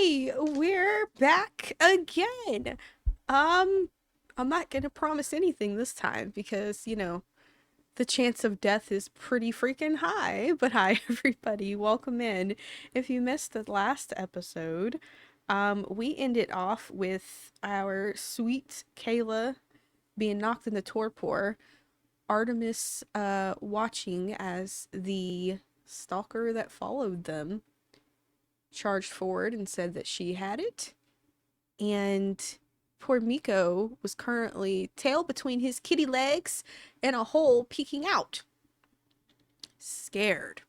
Hey, we're back again. Um, I'm not gonna promise anything this time because, the chance of death is pretty freaking high. But hi, everybody, welcome in. If you missed the last episode, we ended off with our sweet Kayla being knocked into torpor, Artemis, watching as the stalker that followed them charged forward and said that she had it. And poor Miko was currently tail between his kitty legs and a hole peeking out. Scared.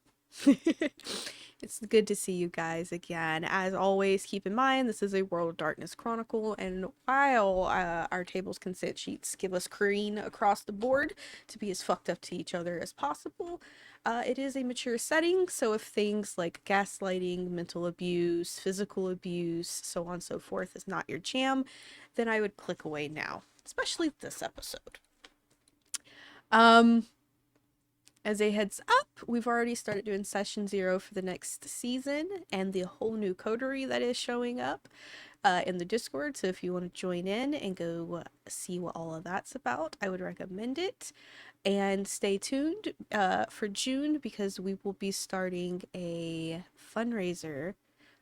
It's good to see you guys again. As always, keep in mind this is a World of Darkness Chronicle, and while our table's consent sheets give us green across the board to be as fucked up to each other as possible, it is a mature setting, so if things like gaslighting, mental abuse, physical abuse, so on and so forth is not your jam, then I would click away now, especially this episode. Um, as a heads up, we've already started doing session 0 for the next season and the whole new coterie that is showing up in the Discord. So if you want to join in and go see what all of that's about, I would recommend it. And stay tuned for June because we will be starting a fundraiser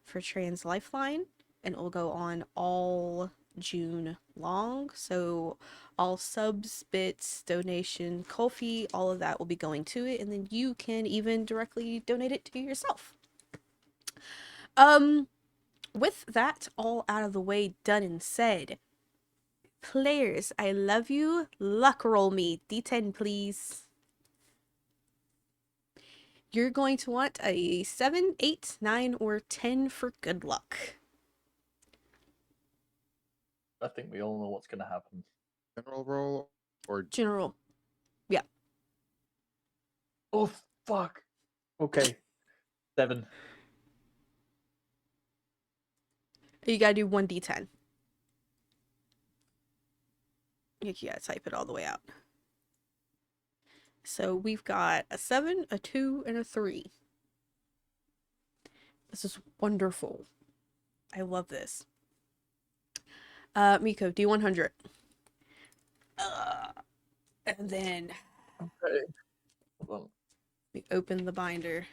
for Trans Lifeline, and it will go on all June long. So all subs, bits, donation, Ko-fi, all of that will be going to it, and then you can even directly donate it to yourself. With that all out of the way, done and said, players, I love you. Luck roll me. D10, please. You're going to want a 7, 8, 9, or 10 for good luck. I think we all know what's going to happen. General roll or General. Yeah. Oh, fuck. Okay. 7. You gotta do 1d10. You gotta type it all the way out. So we've got a 7, a 2, and a 3. This is wonderful. I love this. Miko, D100. And then Okay. Hold on. we open the binder.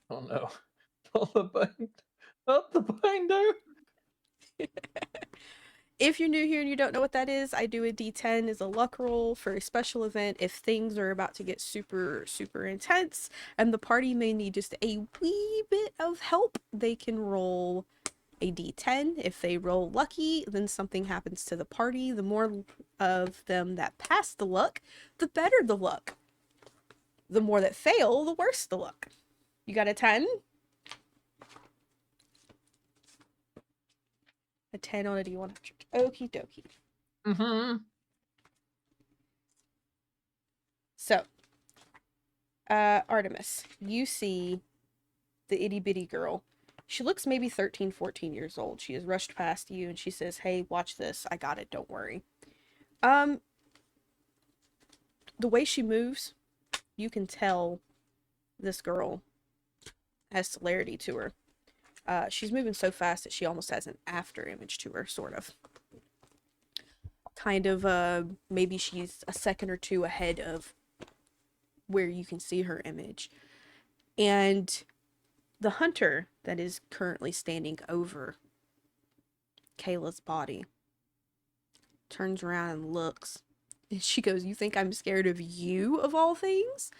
Oh no. Not the binder. Not the binder. If you're new here and you don't know what that is, I do a D10 as a luck roll for a special event if things are about to get super, super intense and the party may need just a wee bit of help. They can roll a D10. If they roll lucky, then something happens to the party. The more of them that pass the luck, the better the luck. The more that fail, the worse the luck. You got a 10? A 10 on a D100. Okie dokie. Mm-hmm. So, Artemis, you see the itty bitty girl. She looks maybe 13, 14 years old. She has rushed past you and she says, "Hey, watch this. I got it. Don't worry." The way she moves, you can tell this girl has celerity to her. She's moving so fast that she almost has an after image to her, sort of. Kind of, maybe she's a second or two ahead of where you can see her image. And the hunter that is currently standing over Kayla's body turns around and looks. And she goes, "You think I'm scared of you, of all things?"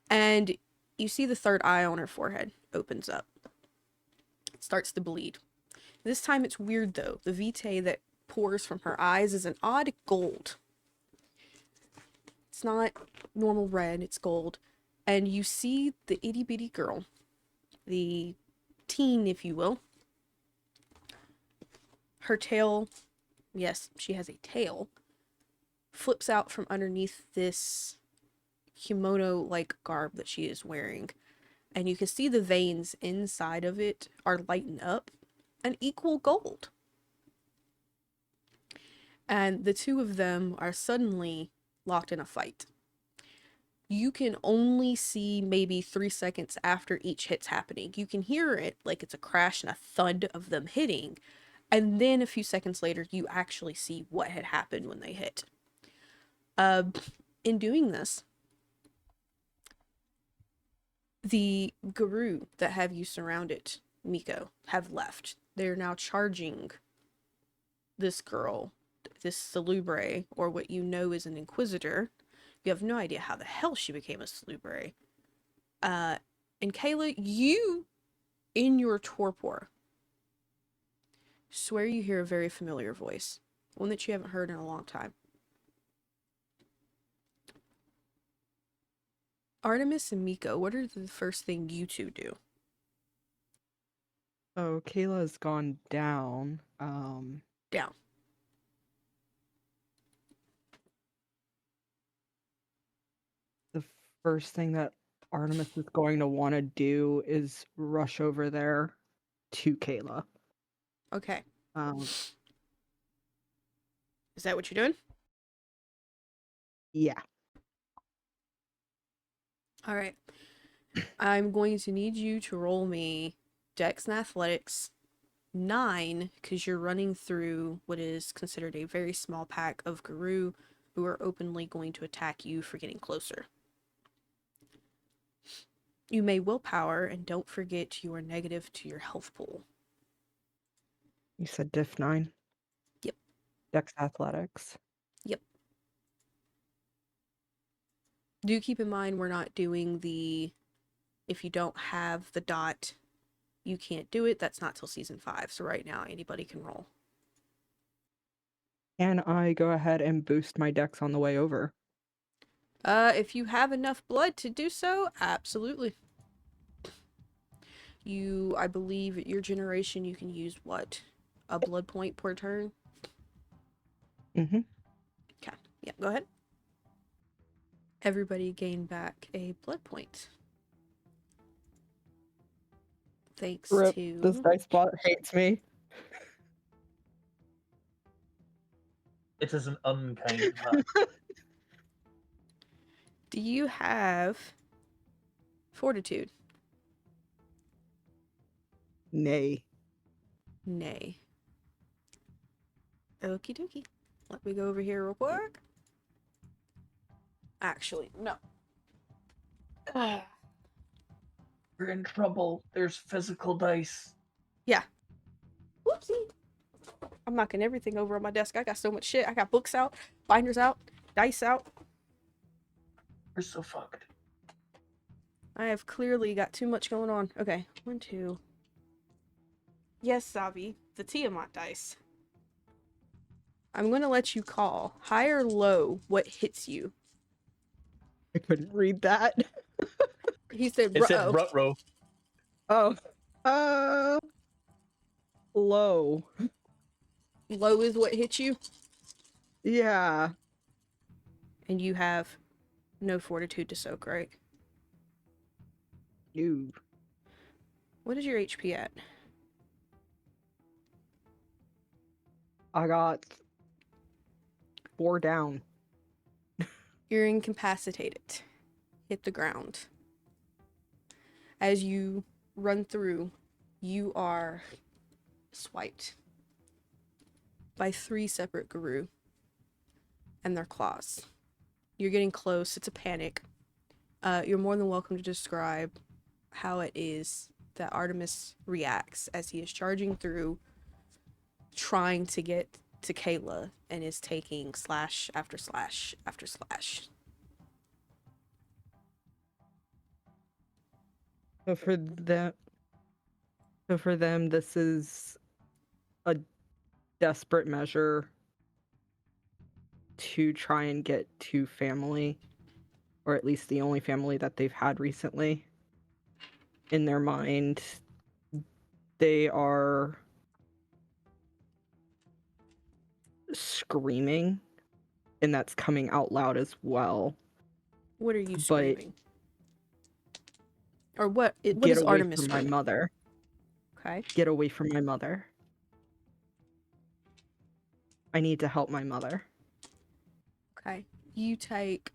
And you see the third eye on her forehead opens up. It starts to bleed. This time it's weird though. The vitae that pours from her eyes is an odd gold. It's not normal red, it's gold. And you see the itty bitty girl, the teen, if you will. Her tail, yes, she has a tail, flips out from underneath this kimono-like garb that she is wearing. And you can see the veins inside of it are lighting up an equal gold. And the two of them are suddenly locked in a fight. you can only see maybe 3 seconds after each hit's happening. You can hear it like it's a crash and a thud of them hitting, and then a few seconds later, you actually see what had happened when they hit. In doing this, the Garou that have you surrounded, Miko, have left. They're now charging this girl, this Salubri, or what you know is an Inquisitor. You have no idea how the hell she became a Salubri. And Kayla, you, in your torpor, swear you hear a very familiar voice. One that you haven't heard in a long time. Artemis and Miko, what are the first thing you two do? Oh, Kayla's gone down. Down. The first thing that Artemis is going to want to do is rush over there to Kayla. Okay. Um, Is that what you're doing? yeah. All right. I'm going to need you to roll me Dex and Athletics 9, because you're running through what is considered a very small pack of Garou who are openly going to attack you for getting closer. You may willpower, and don't forget you are negative to your health pool. You said Diff 9? Yep. Dex Athletics. Yep. Do keep in mind we're not doing the, if you don't have the dot, you can't do it. That's not till season 5. So right now anybody can roll. Can I go ahead and boost my Dex on the way over? If you have enough blood to do so, absolutely. I believe at your generation you can use what? A blood point per turn? Mm-hmm. Okay. Yeah, go ahead. Everybody gain back a blood point. Thanks Rip, to... this dice bot hates me. It is an unkind man. Do you have fortitude? Nay. Nay. Okie dokie. Let me go over here real quick. Actually, no. We're in trouble. There's physical dice. Whoopsie. I'm knocking everything over on my desk. I got so much shit. I got books out, binders out, dice out. We're so fucked. I have clearly got too much going on. Okay, 1, 2. Yes, Savi, the Tiamat dice. I'm gonna let you call. High or low, what hits you? I couldn't read that. He said, It said "Ruh-oh." Rutro. Oh. Low. Low is what hits you, Yeah. and you have no fortitude to soak, right? No. What is your HP at? I got 4 down. You're incapacitated. Hit the ground. As you run through, you are swiped by 3 separate Garou and their claws. You're getting close. It's a panic. You're more than welcome to describe how it is that Artemis reacts as he is charging through, trying to get to Kayla, and is taking slash after slash after slash. So for them, this is a desperate measure to try and get to family, or at least the only family that they've had recently. In their mind, they are screaming, and that's coming out loud as well. What are you But screaming? Or what get is away Artemis from my screaming? mother. Okay. Get away from my mother. I need to help my mother. Okay. You take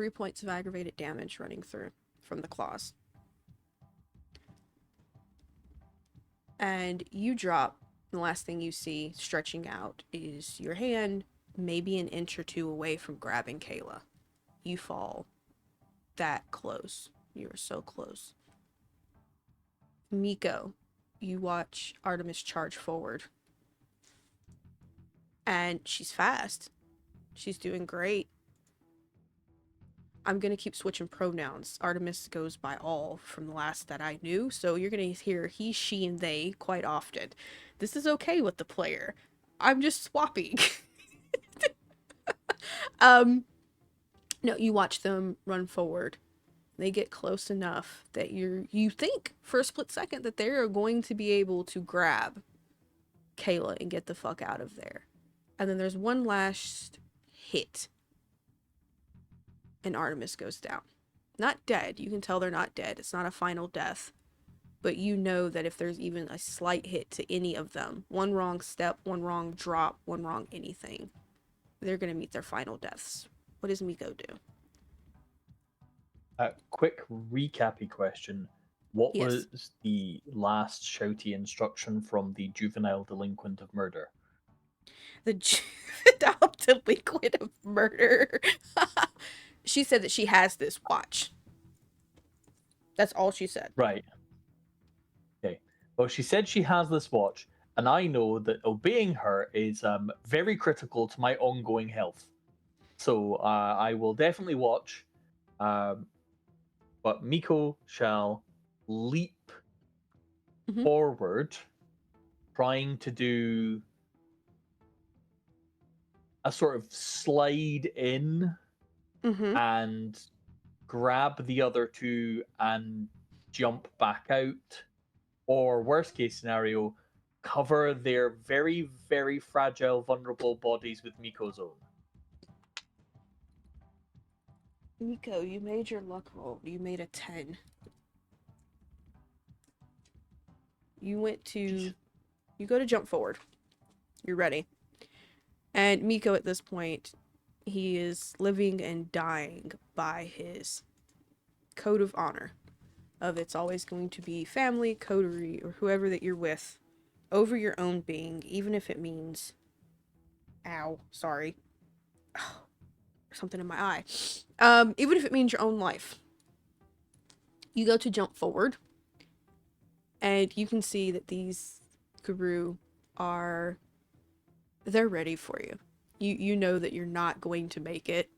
3 points of aggravated damage running through from the claws. And you drop. The last thing you see stretching out is your hand, maybe an inch or two away from grabbing Kayla. You fall that close. You are so close. Miko, you watch Artemis charge forward. And she's fast. She's doing great. I'm going to keep switching pronouns. Artemis goes by all from the last that I knew, so you're going to hear he, she, and they quite often. This is okay with the player. I'm just swapping. No, you watch them run forward. They get close enough that you think for a split second that they are going to be able to grab Kayla and get the fuck out of there. And then there's one last hit. And Artemis goes down. Not dead. You can tell they're not dead. It's not a final death. But you know that if there's even a slight hit to any of them, one wrong step, one wrong drop, one wrong anything, they're going to meet their final deaths. What does Miko do? Quick recappy question. What Yes. was the last shouty instruction from the juvenile delinquent of murder? The juvenile delinquent of murder. She said that she has this watch. That's all she said. Right. Okay. Well, she said she has this watch, and I know that obeying her is very critical to my ongoing health. So I will definitely watch. But Miko shall leap Mhm. forward, trying to do a sort of slide in Mm-hmm. and grab the other two and jump back out. Or worst case scenario, cover their very, very fragile, vulnerable bodies with Miko's own. Miko, you made your luck roll. You made a 10. You go to jump forward. You're ready. And Miko at this point, he is living and dying by his code of honor. Of it's always going to be family, coterie, or whoever that you're with over your own being, even if it means something in my eye. Even if it means your own life. You go to jump forward, and you can see that these Garou they're ready for you. You know that you're not going to make it.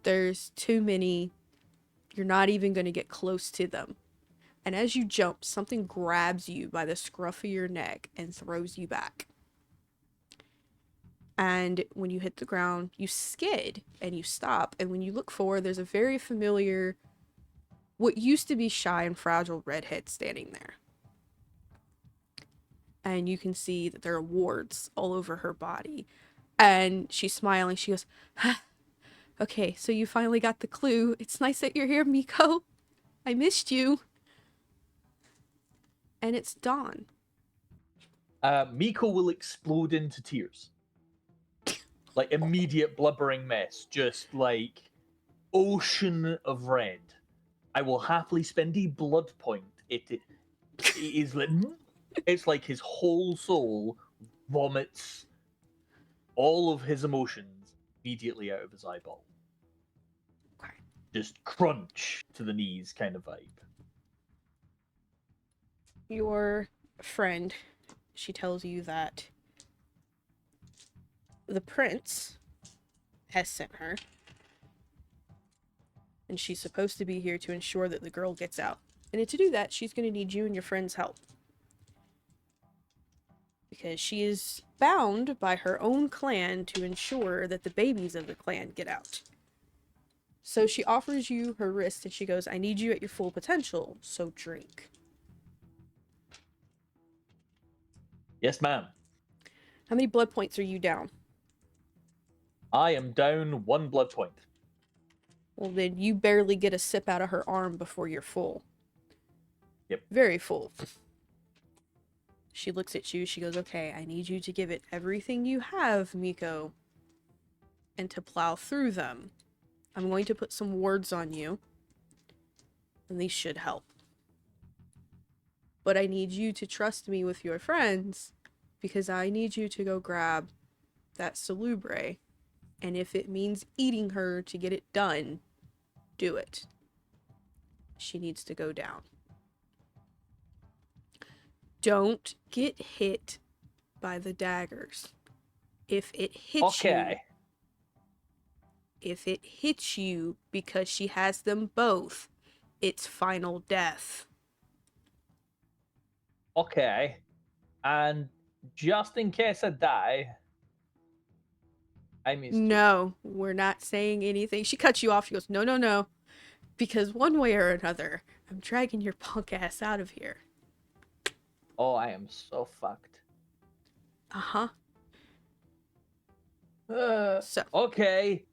There's too many. You're not even going to get close to them. And as you jump, something grabs you by the scruff of your neck and throws you back. And when you hit the ground, you skid and you stop. And when you look forward, there's a very familiar, what used to be shy and fragile redhead standing there. And you can see that there are warts all over her body. And she's smiling. She goes, okay, so you finally got the clue. It's nice that you're here, Miko. I missed you. And it's dawn. Miko will explode into tears. Like immediate blubbering mess. Just like ocean of red. I will happily spend a blood point. It is like it's like his whole soul vomits all of his emotions immediately out of his eyeball. Okay. Just crunch to the knees kind of vibe. Your friend, she tells you that the prince has sent her. And she's supposed to be here to ensure that the girl gets out. And to do that, she's going to need you and your friend's help. Because she is bound by her own clan to ensure that the babies of the clan get out. So she offers you her wrist and she goes, I need you at your full potential, so drink. Yes, ma'am. How many blood points are you down? I am down 1 blood point. Well, then you barely get a sip out of her arm before you're full. Yep. Very full. She looks at you, she goes, okay, I need you to give it everything you have, Miko. And to plow through them. I'm going to put some words on you, and these should help. But I need you to trust me with your friends, because I need you to go grab that Salubri, and if it means eating her to get it done, do it. She needs to go down. Don't get hit by the daggers. If it hits Okay. you because she has them both, it's final death. Okay. And just in case I die, I missed you. No, we're not saying anything. She cuts you off. She goes, no, no, no. Because one way or another, I'm dragging your punk ass out of here. Oh, I am so fucked. Uh-huh. So, Okay.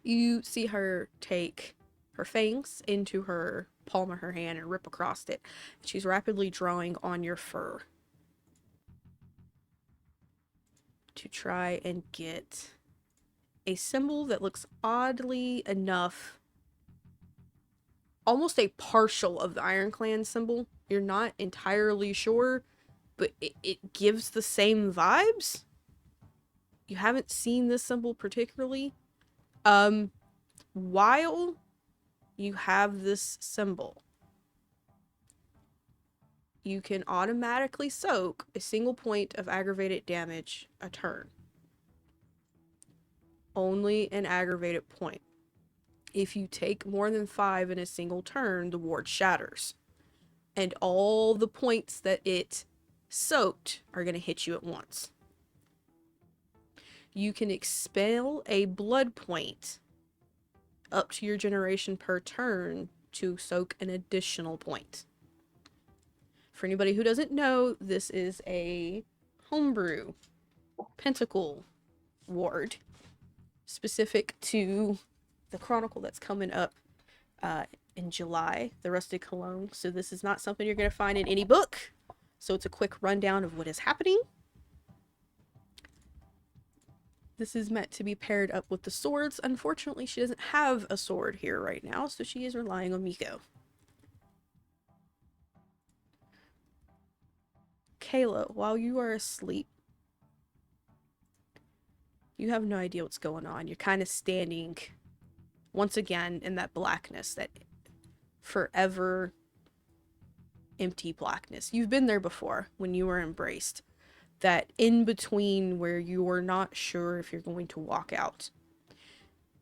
you see her take her fangs into her palm of her hand and rip across it. She's rapidly drawing on your fur to try and get a symbol that looks oddly enough almost a partial of the Iron Clan symbol. You're not entirely sure, but it gives the same vibes. You haven't seen this symbol particularly. While you have this symbol, you can automatically soak a single point of aggravated damage a turn. Only an aggravated point. If you take more than 5 in a single turn, the ward shatters. And all the points that it soaked are going to hit you at once. You can expel a blood point up to your generation per turn to soak an additional point. For anybody who doesn't know, this is a homebrew pentacle ward specific to the Chronicle that's coming up in July, the Rusted Cologne. So this is not something you're going to find in any book. So it's a quick rundown of what is happening. This is meant to be paired up with the swords. Unfortunately, she doesn't have a sword here right now, so she is relying on Miko. Kayla, while you are asleep, you have no idea what's going on. You're kind of standing once again in that blackness, that forever empty blackness. You've been there before when you were embraced. That in between where you are not sure if you're going to walk out.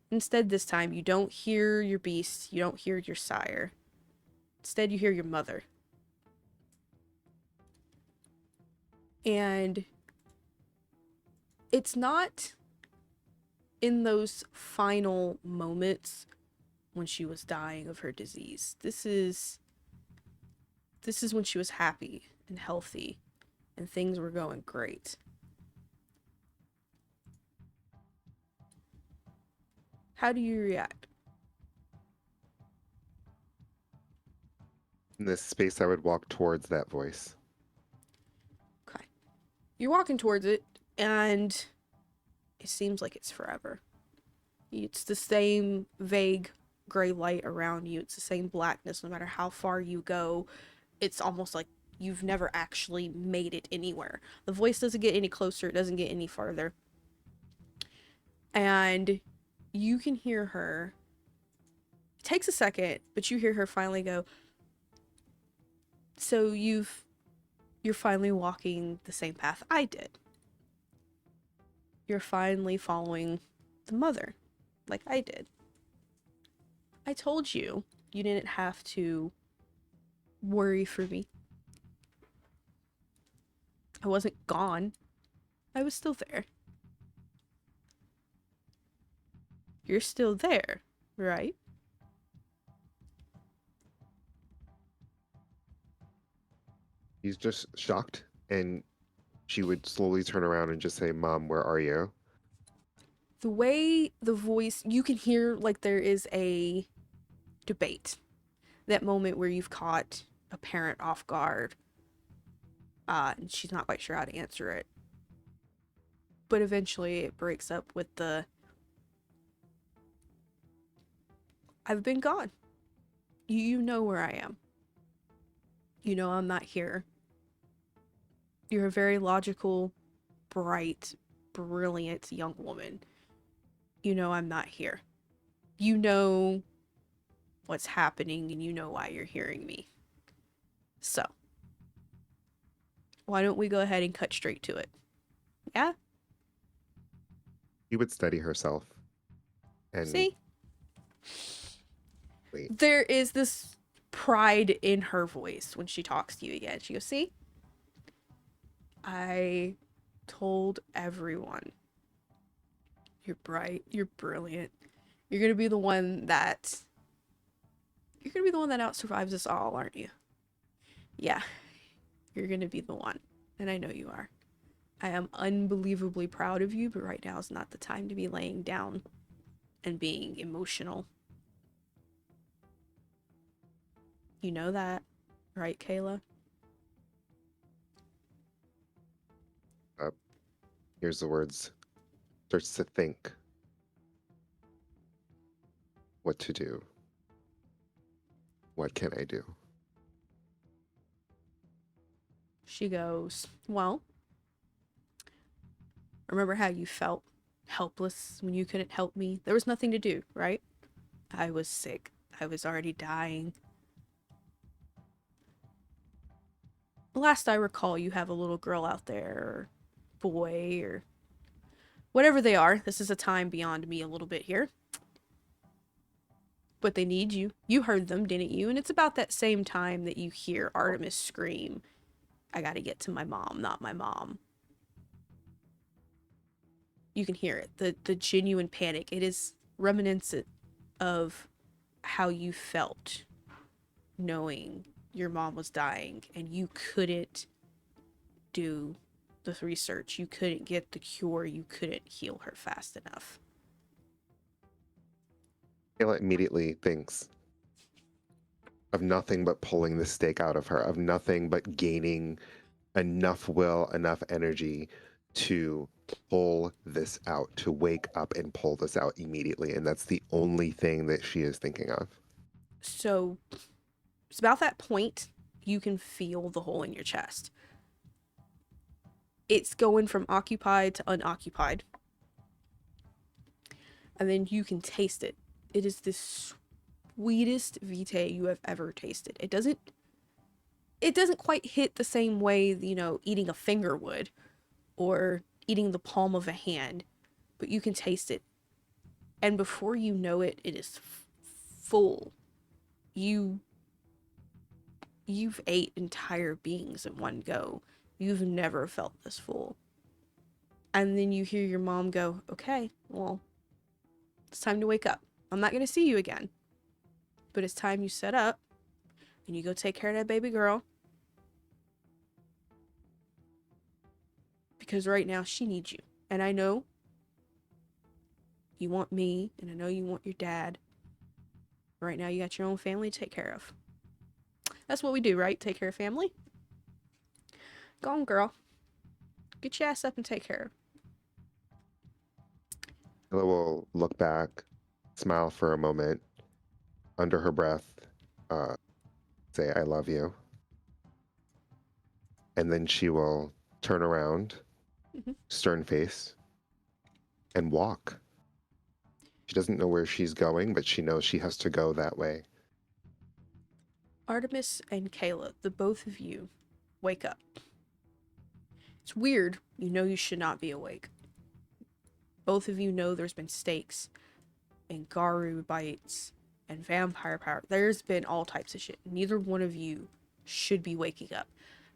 Instead, this time, you don't hear your beast, you don't hear your sire. Instead, you hear your mother. And it's not in those final moments when she was dying of her disease. This is when she was happy and healthy and things were going great. How do you react? In this space, I would walk towards that voice. Okay. You're walking towards it, and it seems like it's forever. It's the same vague gray light around you. It's the same blackness no matter how far you go. It's almost like you've never actually made it anywhere. The voice doesn't get any closer. It doesn't get any farther. And you can hear her. It takes a second, but you hear her finally go, so you're finally walking the same path I did. You're finally following the mother, like I did. I told you you didn't have to worry for me. I wasn't gone. I was still there. You're still there, right? He's just shocked, and she would slowly turn around and just say, "Mom, where are you?" The way the voice, you can hear like there is a debate. That moment where you've caught a parent off guard. And she's not quite sure how to answer it. But eventually it breaks up with the, I've been gone. You know where I am. You know I'm not here. You're a very logical, bright, brilliant young woman. You know I'm not here. You know what's happening and you know why you're hearing me. So, why don't we go ahead and cut straight to it? Yeah? She would steady herself and See? wait. There is this pride in her voice when she talks to you again. She goes, see? I told everyone. You're bright. You're brilliant. You're gonna be the one that... You're gonna be the one that outsurvives us all, aren't you? Yeah. You're gonna be the one. And I know you are. I am unbelievably proud of you, but right now is not the time to be laying down and being emotional. You know that, right, Kayla? Here's the words. Starts to think what to do. What can I do? She goes, well, remember how you felt helpless when you couldn't help me? There was nothing to do, right? I was sick. I was already dying. Last I recall, you have a little girl out there, or boy, or whatever they are. This is a time beyond me a little bit here. But they need you. You heard them, didn't you? And it's about that same time that you hear Artemis scream, I gotta get to my mom, not my mom. You can hear it. The genuine panic. It is reminiscent of how you felt knowing your mom was dying and you couldn't do the research. You couldn't get the cure. You couldn't heal her fast enough. Kayla immediately thinks of nothing but pulling the stake out of her, of nothing but gaining enough will, enough energy to pull this out, to wake up and pull this out immediately. And that's the only thing that she is thinking of. So it's about that point you can feel the hole in your chest. It's going from occupied to unoccupied. And then you can taste it. It is the sweetest vitae you have ever tasted. It doesn't quite hit the same way, you know, eating a finger would or eating the palm of a hand, but you can taste it. And before you know it, it is full. You've ate entire beings in one go. You've never felt this full. And then you hear your mom go, okay, well, it's time to wake up. I'm not going to see you again. But it's time you set up and you go take care of that baby girl. Because right now she needs you. And I know you want me, and I know you want your dad. Right now you got your own family to take care of. That's what we do, right? Take care of family. Go on, girl. Get your ass up and take care of. Kayla will look back, smile for a moment, under her breath, say, I love you. And then she will turn around, stern face, and walk. She doesn't know where she's going, but she knows she has to go that way. Artemis and Kayla, the both of you, wake up. It's weird. You know you should not be awake. Both of you know there's been stakes and Garou bites and vampire power. There's been all types of shit. Neither one of you should be waking up.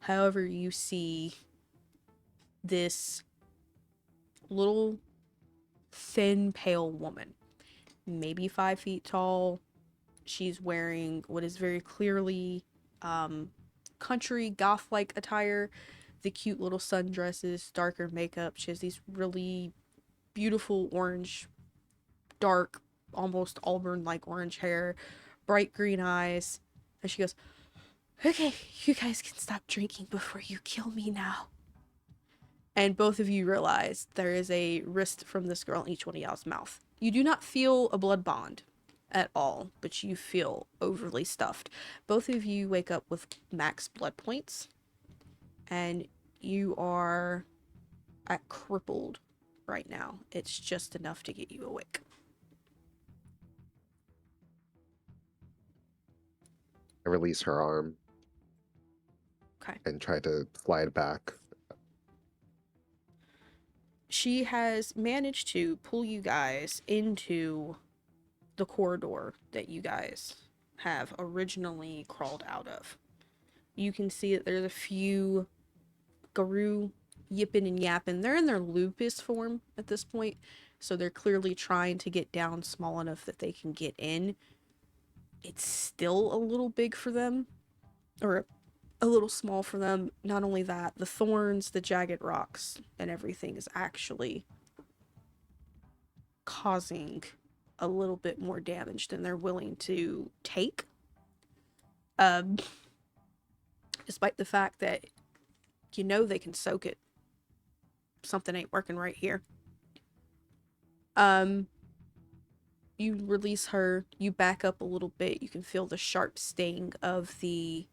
However, you see this little thin, pale woman, maybe 5 feet tall. She's wearing what is very clearly country goth-like attire. The cute little sundresses, darker makeup. She has these really beautiful orange, dark, almost auburn-like orange hair, bright green eyes. And she goes, okay, you guys can stop drinking before you kill me now. And both of you realize there is a wrist from this girl in each one of y'all's mouth. You do not feel a blood bond. at all, but you feel overly stuffed. Both of you wake up with max blood points, and you are at crippled right now. It's just enough to get you awake. I release her arm. Okay. And try to slide back. She has managed to pull you guys into the corridor that you guys have originally crawled out of. You can see that there's a few Garou yipping and yapping. They're in their lupus form at this point, so they're clearly trying to get down small enough that they can get in. It's still a little big for them, or a little small for them. Not only that, the thorns, the jagged rocks, and everything is actually causing a little bit more damage than they're willing to take. Despite the fact that you know they can soak it. Something ain't working right here. You release her, you back up a little bit, you can feel the sharp sting of the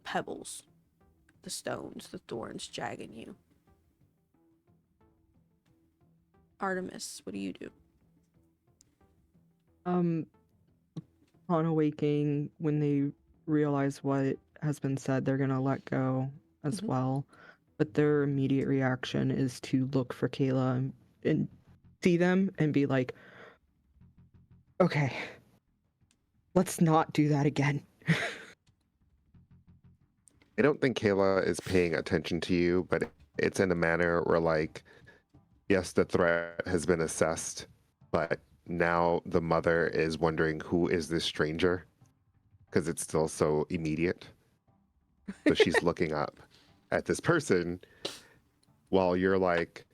pebbles, the stones, the thorns jagging you. Artemis, what do you do? On awaking, when they realize what has been said, they're gonna let go as well. But their immediate reaction is to look for Kayla and see them and be like, okay, let's not do that again. I don't think Kayla is paying attention to you, but it's in a manner where, like, yes, the threat has been assessed, but now the mother is wondering who is this stranger, because it's still so immediate. So she's looking up at this person while you're, like,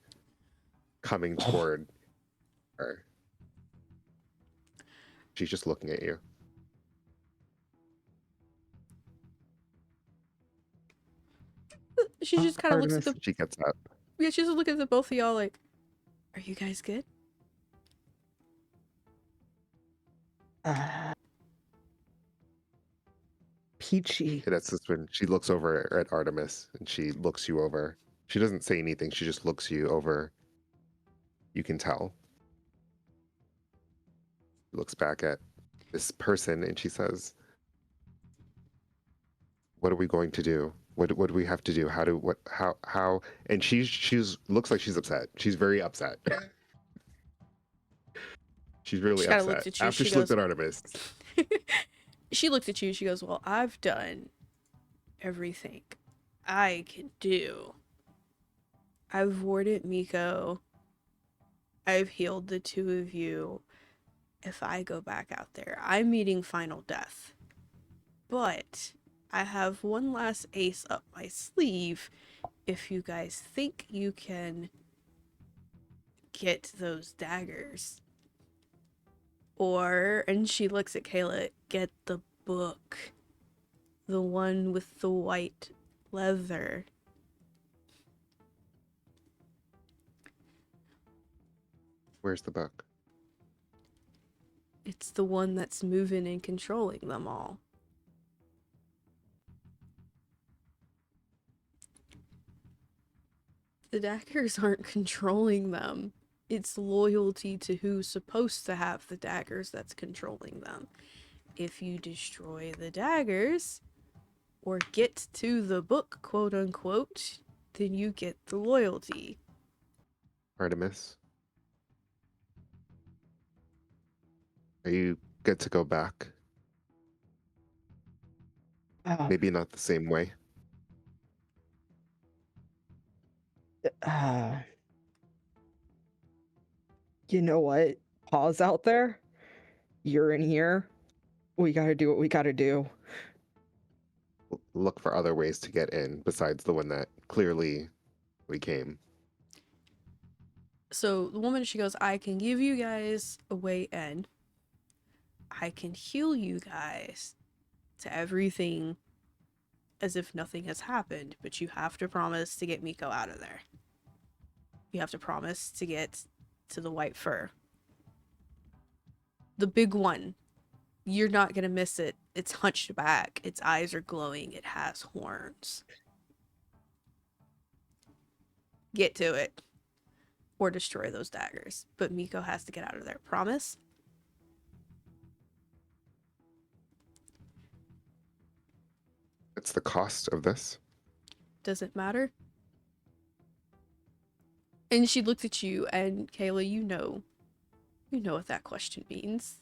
coming toward her. She's just looking at you. She just kind of looks at the... She gets up. Yeah, she's just looking at the both of y'all like, are you guys good? Peachy. And that's just when she looks over at Artemis and she looks you over. She doesn't say anything. She just looks you over. You can tell. She looks back at this person and she says, what are we going to do? What do we have to do? How? And she's looks like she's upset. She's very upset. She's really She kinda upset. looks at you, After she she looked goes- at Artemis. She looks at you, she goes, well, I've done everything I can do. I've warded Miko. I've healed the two of you. If I go back out there, I'm meeting final death. But I have one last ace up my sleeve. If you guys think you can get those daggers. Or, and she looks at Kayla, get the book. The one with the white leather. Where's the book? It's the one that's moving and controlling them all. The daggers aren't controlling them. It's loyalty to who's supposed to have the daggers that's controlling them. If you destroy the daggers, or get to the book, quote unquote, then you get the loyalty. Artemis? Are you good to go back? Maybe not the same way. You know what? Pause out there. You're in here. We gotta do what we gotta do. Look for other ways to get in besides the one that clearly we came. So the woman, she goes, I can give you guys a way in. I can heal you guys to everything as if nothing has happened, but you have to promise to get Miko out of there. You have to promise to get to the white fur. The big one. You're not gonna miss it. It's hunched back. Its eyes are glowing. It has horns. Get to it. Or destroy those daggers. But Miko has to get out of there. Promise? It's the cost of this. Does it matter? And she looks at you, and Kayla, you know what that question means.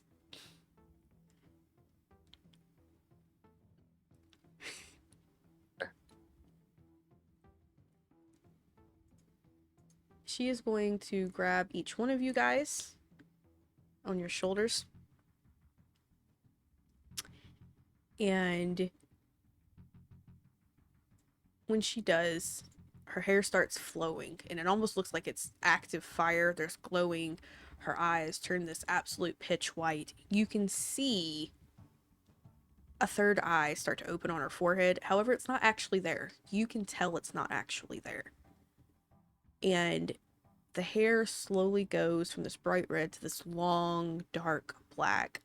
She is going to grab each one of you guys on your shoulders. And when she does, her hair starts flowing, and it almost looks like it's active fire. There's glowing. Her eyes turn this absolute pitch white. You can see a third eye start to open on her forehead. However, it's not actually there. You can tell it's not actually there. And the hair slowly goes from this bright red to this long, dark black.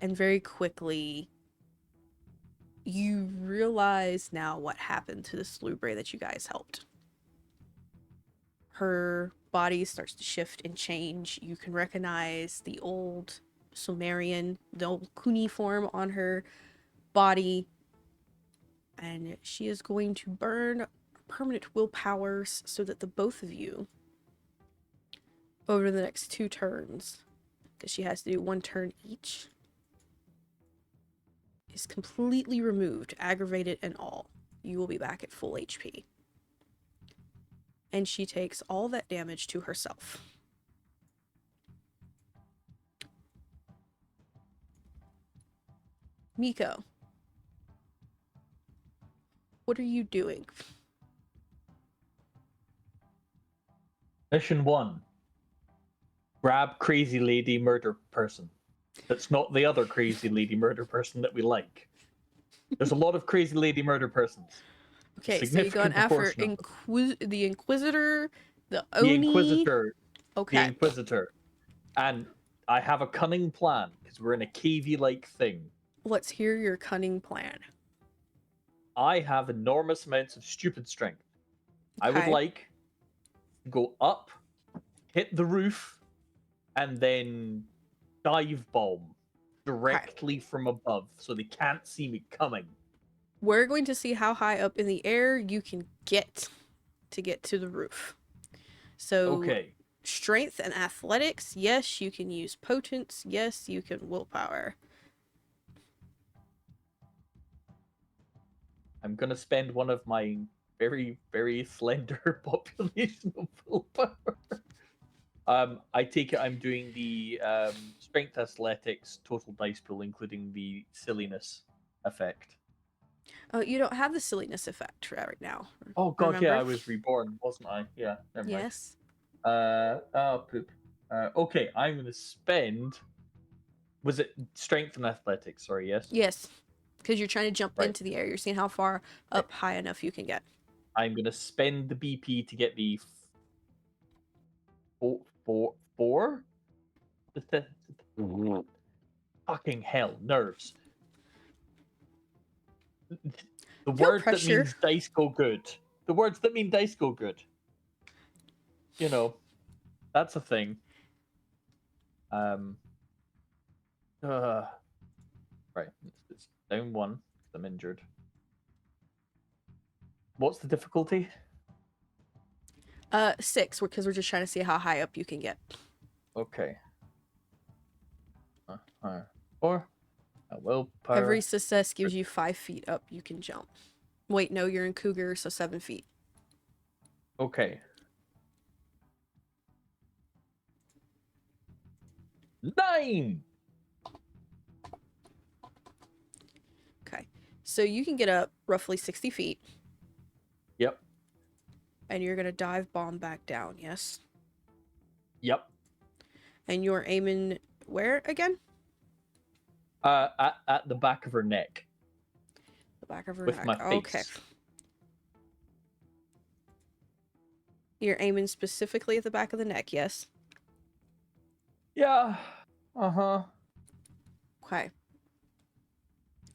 And very quickly, you realize now what happened to the Salubri that you guys helped. Her body starts to shift and change. You can recognize the old Sumerian, the old cuneiform on her body. And she is going to burn permanent willpowers so that the both of you, over the next 2 turns, because she has to do 1 turn each, is completely removed, aggravated and all. You will be back at full HP. And she takes all that damage to herself. Miko, what are you doing? Mission 1. Grab crazy lady murder person. That's not the other crazy lady murder person that we like. There's a lot of crazy lady murder persons. Okay, so you're going after the Inquisitor, the Oni. The Inquisitor. Okay. The Inquisitor. And I have a cunning plan, because we're in a cavey-like thing. Let's hear your cunning plan. I have enormous amounts of stupid strength. I would Okay. like to go up, hit the roof, and then dive bomb directly from above, so they can't see me coming. We're going to see how high up in the air you can get to the roof. So, Okay. strength and athletics, yes, you can use potence, yes, you can willpower. I'm gonna spend one of my very, very slender population of willpower. I take it I'm doing the strength athletics total dice pool, including the silliness effect. Oh, you don't have the silliness effect right now. Oh god, remember? yeah, I was reborn, wasn't I? Yeah, never mind. Yes. Oh poop. Okay, I'm gonna spend. Was it strength and athletics? Sorry, yes. Yes, because you're trying to jump Right. into the air. You're seeing how far up high enough you can get. I'm gonna spend the BP to get the four. Fucking hell, nerves. The Feel word that pressure. means dice go good. The words that mean dice go good. You know, that's a thing. Right, it's down 1 because I'm injured. What's the difficulty? 6, because we're just trying to see how high up you can get. Okay. 4. Willpower. Every success gives you 5 feet up you can jump. Wait, no, you're in Cougar, so 7 feet. Okay. 9! Okay. So you can get up roughly 60 feet. Yep. And you're going to dive bomb back down, yes? Yep. And you're aiming where again? At the back of her neck. The back of her With neck. my face. Okay. You're aiming specifically at the back of the neck, yes? Yeah. Uh-huh. Okay.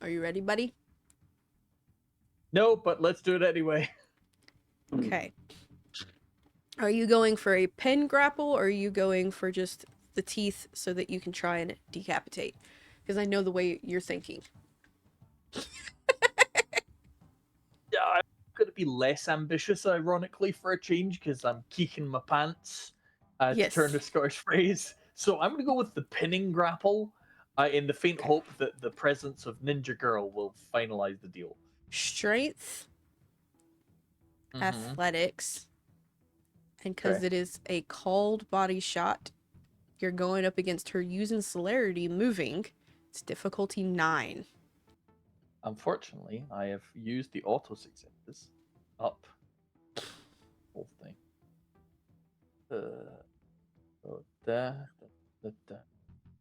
Are you ready, buddy? No, but let's do it anyway. Okay. Are you going for a pin grapple, or are you going for just the teeth so that you can try and decapitate? Because I know the way you're thinking. Yeah, I'm gonna be less ambitious, ironically, for a change, because I'm keeking my pants, to Yes. turn the Scottish phrase. So I'm gonna go with the pinning grapple, in the faint hope that the presence of Ninja Girl will finalize the deal. Strength, Mhm. athletics, and because Okay. it is a cold body shot, you're going up against her using celerity moving. It's difficulty 9. Unfortunately, I have used the auto successes up whole thing. So the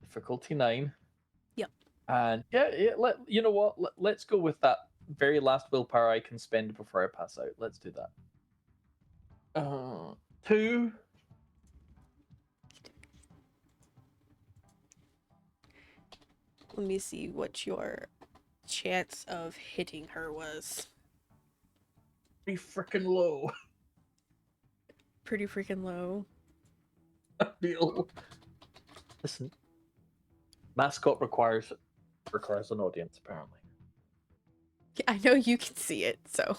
difficulty 9. Yep. And yeah, you know what? Let's go with that very last willpower I can spend before I pass out. Let's do that. 2. Let me see what your chance of hitting her was. Pretty freaking low. Pretty freaking low. I feel. Listen, mascot requires an audience apparently. I know you can see it, so.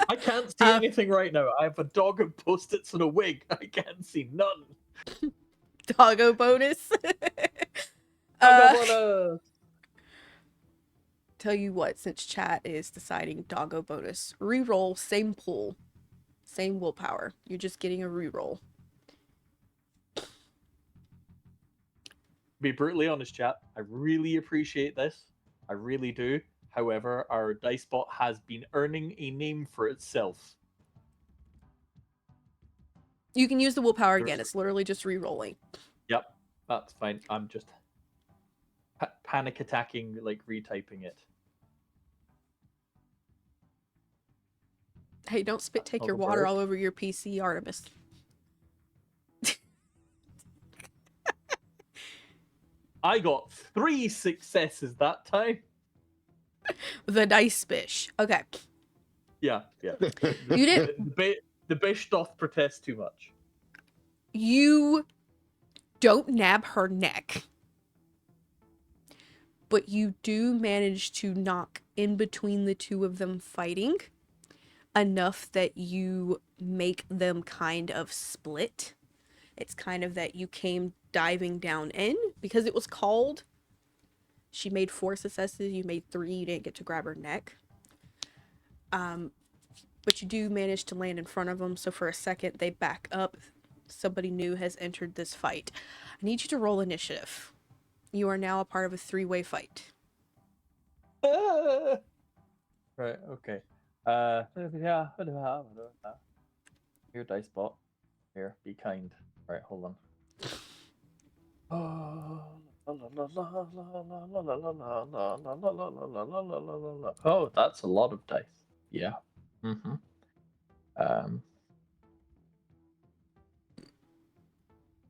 I can't see anything right now. I have a dog and post-its and a wig. I can't see none. Doggo bonus. Doggo bonus. Tell you what, since chat is deciding doggo bonus, reroll, same pool, same willpower. You're just getting a reroll. Be brutally honest, chat. I really appreciate this. I really do. However, our dice bot has been earning a name for itself. You can use the willpower again. It's literally just re-rolling. Yep, that's fine. I'm just panic attacking, like retyping it. Hey, don't take Not your a water bird. all over your PC, Artemis. I got 3 successes that time. The dice bish. Okay. Yeah. You didn't. The bish doth protest too much. You don't nab her neck, but you do manage to knock in between the two of them fighting enough that you make them kind of split. It's kind of that you came diving down in because it was called. She made 4 successes, you made 3, you didn't get to grab her neck. But you do manage to land in front of them, so for a second they back up. Somebody new has entered this fight. I need you to roll initiative. You are now a part of a 3-way fight. Right, okay. Here, dice bot. Here, be kind. Right, hold on. Oh, that's a lot of dice. Yeah.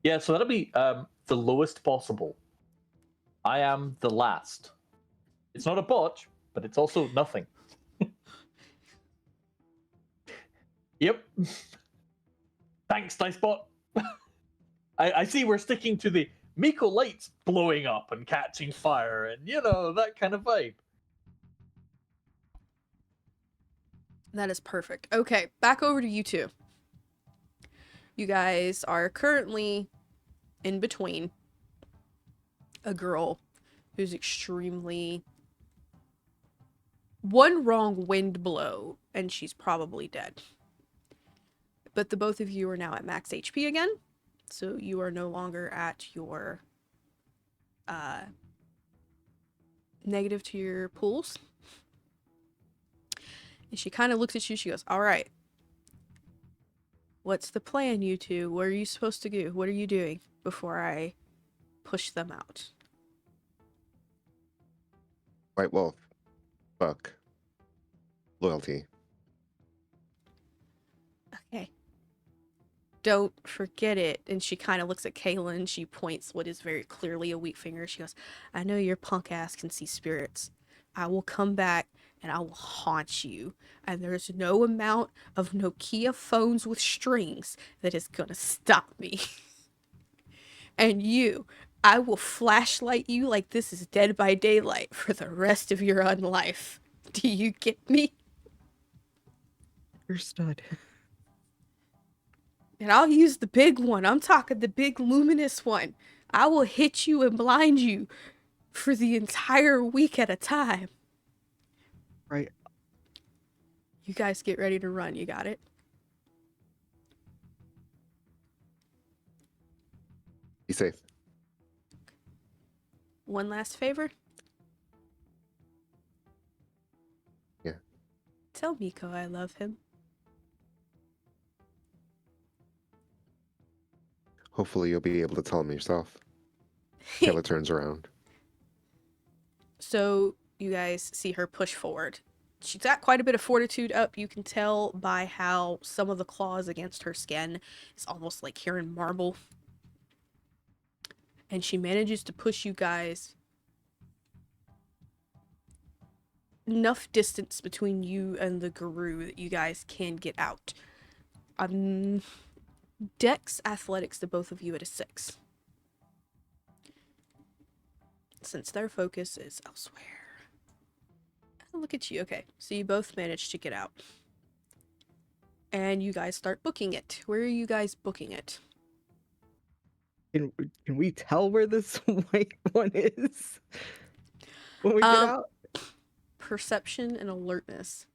Yeah, so that'll be the lowest possible. I am the last. It's not a botch, but it's also nothing. Yep. Thanks, Dicebot. I see we're sticking to the Miko lights blowing up and catching fire and, that kind of vibe. That is perfect. Okay, back over to you two. You guys are currently in between a girl who's extremely... One wrong wind blow, and she's probably dead. But the both of you are now at max HP again, so you are no longer at your negative to your pools. And she kind of looks at you, she goes, all right. What's the plan, you two? What are you supposed to do? What are you doing before I push them out? White Wolf. Buck. Loyalty. Okay. Don't forget it. And she kind of looks at Kayla and she points what is very clearly a weak finger. She goes, I know your punk ass can see spirits. I will come back and I will haunt you. And there's no amount of Nokia phones with strings that is gonna stop me. And you, I will flashlight you like this is Dead by Daylight for the rest of your unlife. Do you get me? Understood. And I'll use the big one. I'm talking the big luminous one. I will hit you and blind you for the entire week at a time. Right. You guys get ready to run. You got it? Be safe. One last favor. Yeah. Tell Miko I love him. Hopefully you'll be able to tell him yourself. Kayla turns around. So you guys see her push forward. She's got quite a bit of fortitude up. You can tell by how some of the claws against her skin is almost like hearing marble. And she manages to push you guys enough distance between you and the Garou that you guys can get out. Dex athletics to both of you at a 6. Since their focus is elsewhere. Look at you. Okay, so you both managed to get out. And you guys start booking it. Where are you guys booking it? Can we tell where this white one is when we get out? Perception and alertness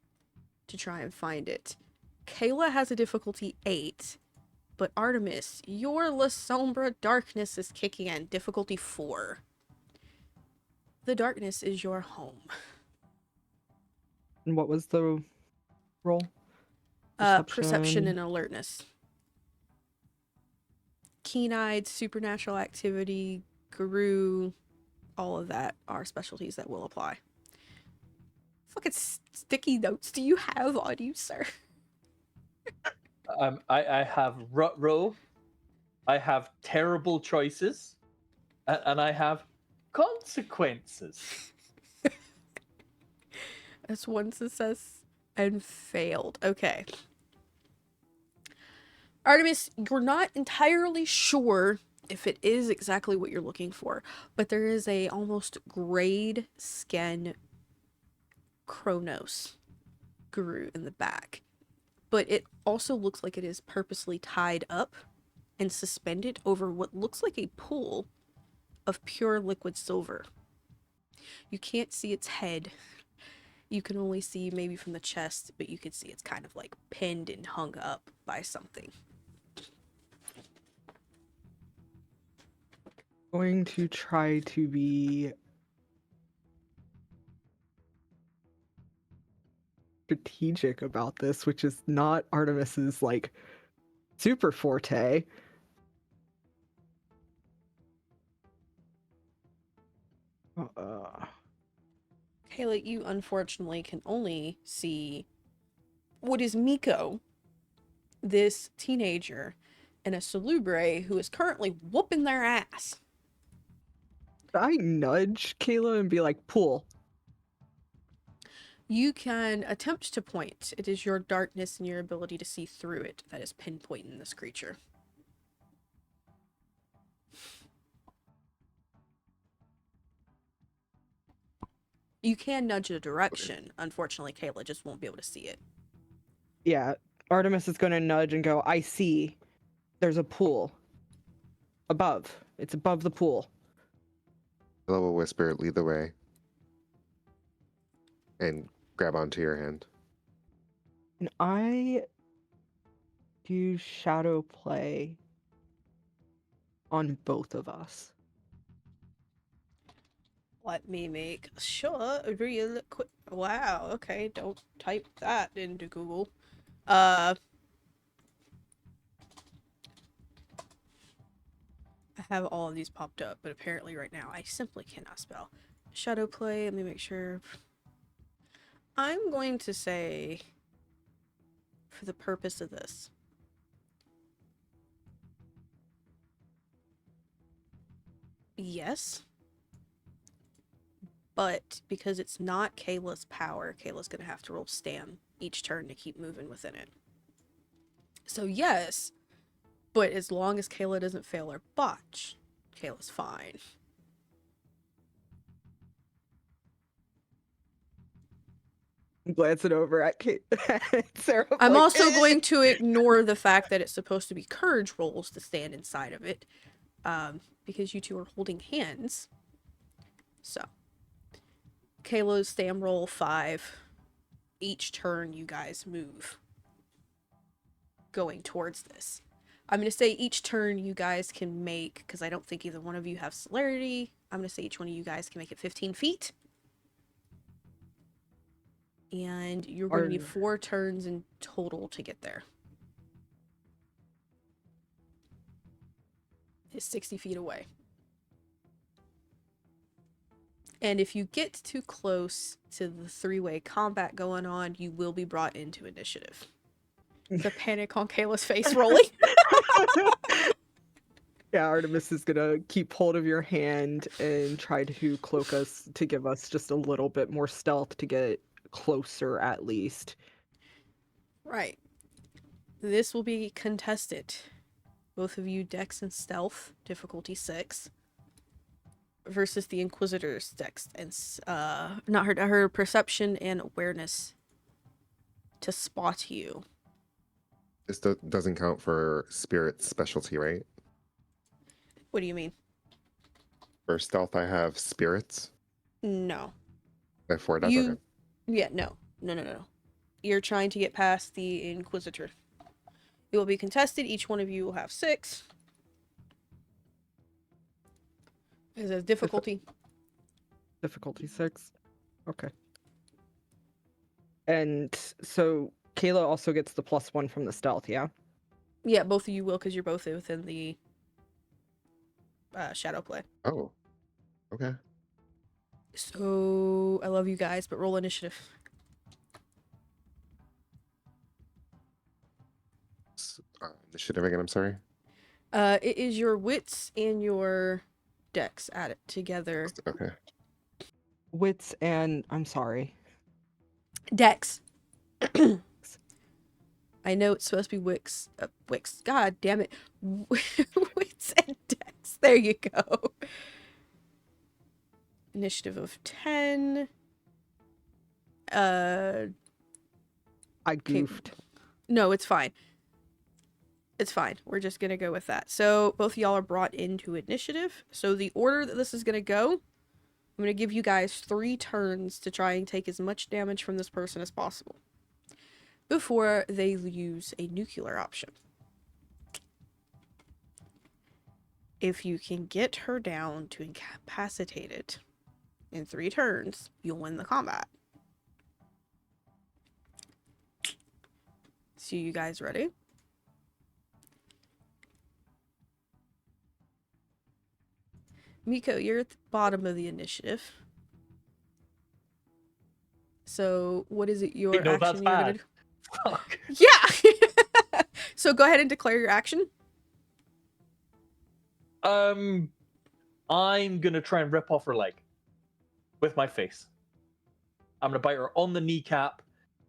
to try and find it. Kayla has a difficulty 8, but Artemis, your La Sombra darkness is kicking in. Difficulty 4. The darkness is your home. And what was the roll? Perception and alertness. Keen-eyed, supernatural activity, Garou, all of that are specialties that will apply. Fucking sticky notes do you have on you, sir? I have rut row, I have terrible choices, and I have consequences. That's one success and failed. Okay. Artemis, you're not entirely sure if it is exactly what you're looking for, but there is a almost grayed skin Chronos Garou in the back. But it also looks like it is purposely tied up and suspended over what looks like a pool of pure liquid silver. You can't see its head. You can only see maybe from the chest, but you can see it's kind of like pinned and hung up by something. Going to try to be strategic about this, which is not Artemis's like super forte. Kayla, you unfortunately can only see what is Miko, this teenager, and a Salubri who is currently whooping their ass. Should I nudge Kayla and be like, "Pool"? You can attempt to point. It is your darkness and your ability to see through it that is pinpointing this creature. You can nudge a direction. Unfortunately, Kayla just won't be able to see it. Yeah, Artemis is gonna nudge and go, "I see. There's a pool. Above. It's above the pool." Kayla will whisper, lead the way. And grab onto your hand. And I do shadow play on both of us. Let me make sure real quick. Wow, okay, don't type that into Google. I have all of these popped up, but apparently right now I simply cannot spell. Shadow play, let me make sure. I'm going to say, for the purpose of this, Yes. But because it's not Kayla's power, Kayla's gonna have to roll stam each turn to keep moving within it. So yes, but as long as Kayla doesn't fail or botch, Kayla's fine. Glancing over at Kate. Sarah. I'm like, also "Eh." going to ignore the fact that it's supposed to be courage rolls to stand inside of it, because you two are holding hands. So, Kayla's stam roll 5. Each turn you guys move going towards this. I'm going to say each turn you guys can make, because I don't think either one of you have celerity, I'm going to say each one of you guys can make it 15 feet. And you're going to need 4 turns in total to get there. It's 60 feet away. And if you get too close to the 3-way combat going on, you will be brought into initiative. The panic on Kayla's face rolling. Yeah, Artemis is gonna keep hold of your hand and try to cloak us to give us just a little bit more stealth to get closer at least. Right. This will be contested. Both of you dex and stealth, difficulty 6. Versus the Inquisitor's dex and not her perception and awareness to spot you. This doesn't count for spirit's specialty, right? What do you mean? For stealth, I have spirits. No. Therefore, that's okay. Yeah, no. No. You're trying to get past the Inquisitor. It will be contested. Each one of you will have 6. Is a difficulty. Difficulty 6. Okay. And so Kayla also gets the +1 from the stealth, yeah? Yeah, both of you will, because you're both within the shadow play. Oh, okay. So, I love you guys, but roll initiative. Initiative again, I'm sorry. It is your wits and your dex added together. Okay. Wits and I'm sorry. Dex. I know it's supposed to be Wix. Wix. God damn it. Wits and Dex. There you go. Initiative of 10. I goofed. No, it's fine. It's fine. We're just going to go with that. So both of y'all are brought into initiative. So the order that this is going to go, I'm going to give you guys 3 turns to try and take as much damage from this person as possible before they use a nuclear option. If you can get her down to incapacitated in 3 turns, you'll win the combat. So you guys ready? Miko, you're at the bottom of the initiative. So what is it your No, action that's you're gonna bad. do? Fuck. Yeah! So go ahead and declare your action. I'm gonna try and rip off her leg with my face. I'm gonna bite her on the kneecap,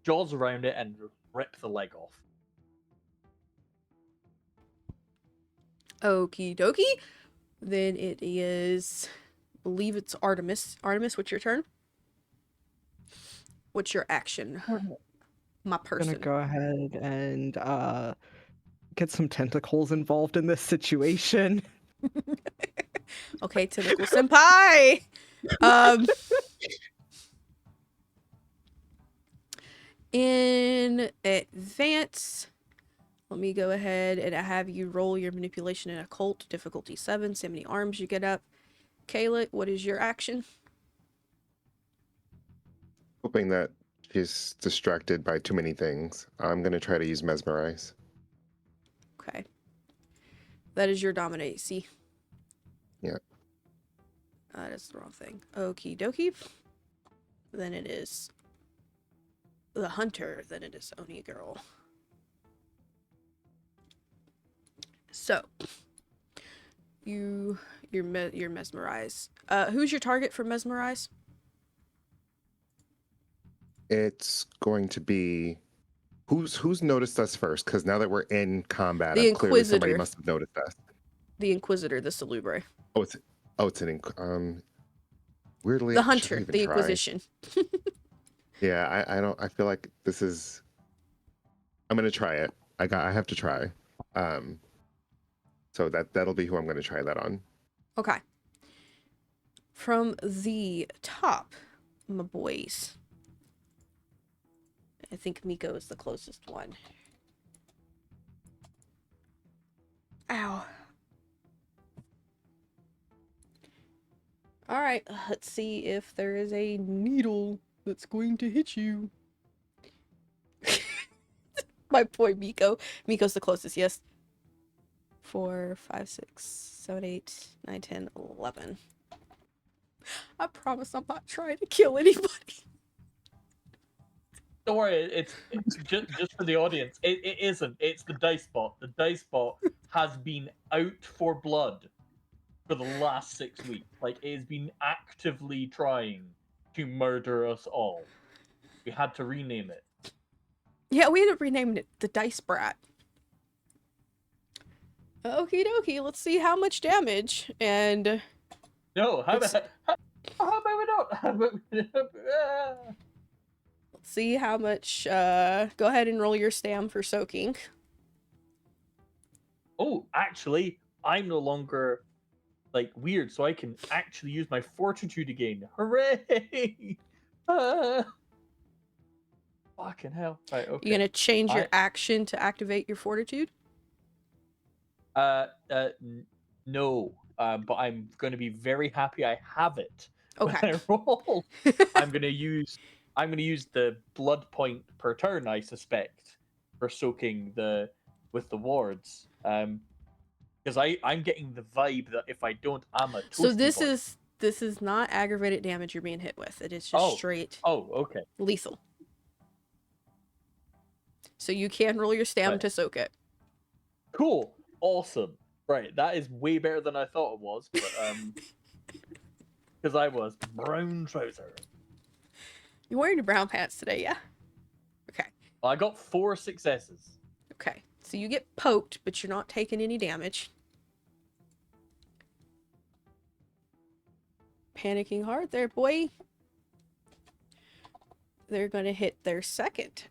jaws around it, and rip the leg off. Okie dokie. Then it is, I believe it's Artemis. Artemis, what's your turn? What's your action? My I'm person. gonna go ahead and get some tentacles involved in this situation. Okay, Tentacle Senpai! In advance, let me go ahead and have you roll your manipulation and occult, difficulty 7, see how many arms you get up. Kayla, what is your action? Hoping that she's distracted by too many things, I'm going to try to use mesmerize. Okay. That is your dominate, see? Yeah. That's the wrong thing. Okie dokie. Then it is the hunter. Then it is Oni Girl. So, You're mesmerized. Who's your target for mesmerize? It's going to be who's noticed us first? Because now that we're in combat, The clearly somebody Inquisitor. must have noticed us. The Inquisitor, the Salubri. Oh, it's weirdly, The should I Hunter, even the try? Inquisition. Yeah, I don't. I feel like this is. I'm gonna try it. I have to try. So that'll be who I'm gonna try that on. Okay. From the top, my boys. I think Miko is the closest one. Ow. Alright, let's see if there is a needle that's going to hit you. My boy Miko. Miko's the closest, yes. 4, 5, 6, 7, 8, 9, 10, 11. I promise I'm not trying to kill anybody. Don't worry, it's just for the audience. It isn't. It's the dice bot. The dice bot has been out for blood for the last 6 weeks. Like, it has been actively trying to murder us all. We had to rename it. Yeah, we ended up renaming it the Dice Brat. Okie dokie, let's see how much damage, and... No, how It's- about we not? How about we not? Let's see how much, go ahead and roll your stam for soaking. Oh, actually, I'm no longer, like, weird, so I can actually use my fortitude again. Hooray! Fucking hell. Right, okay. You're gonna change your action to activate your fortitude? No. But I'm going to be very happy I have it Okay. when I roll. I'm going to use the blood point per turn, I suspect, for soaking with the wards. Because I'm getting the vibe that if I don't, I'm a toasty So this boy. is not aggravated damage you're being hit with. It is just straight okay. lethal. So you can roll your stam Right. to soak it. Cool. Awesome. Right, that is way better than I thought it was, but because I was brown trouser. You're wearing your brown pants today, yeah? Okay. Well, I got 4 successes. Okay. So you get poked, but you're not taking any damage. Panicking hard there, boy. They're gonna hit their second.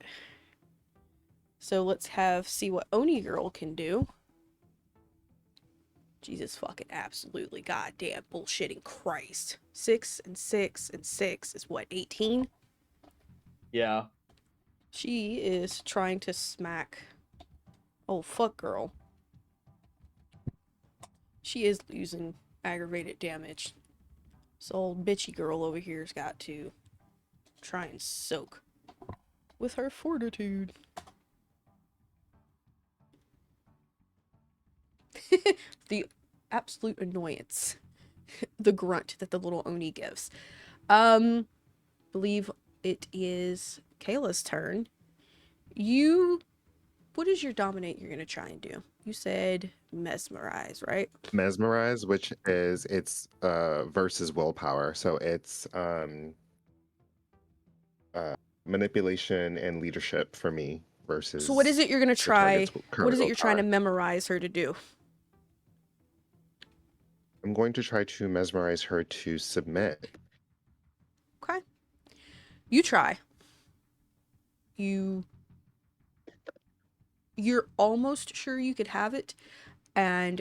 So let's see what Oni Girl can do. Jesus fucking absolutely goddamn bullshitting Christ. 6 and 6 and 6 is what, 18? Yeah. She is trying to smack. Oh, fuck girl. She is using aggravated damage. So old bitchy girl over here's got to try and soak with her fortitude. The absolute annoyance. The grunt that the little Oni gives. Believe it is Kayla's turn. What is your dominate you're gonna try and do? You said mesmerize, right? Mesmerize, which is it's versus willpower, so it's manipulation and leadership for me versus. So what is it you're gonna try? What is it you're trying to willpower. memorize her to do? I'm going to try to mesmerize her to submit. Okay. You try. You're almost sure you could have it, and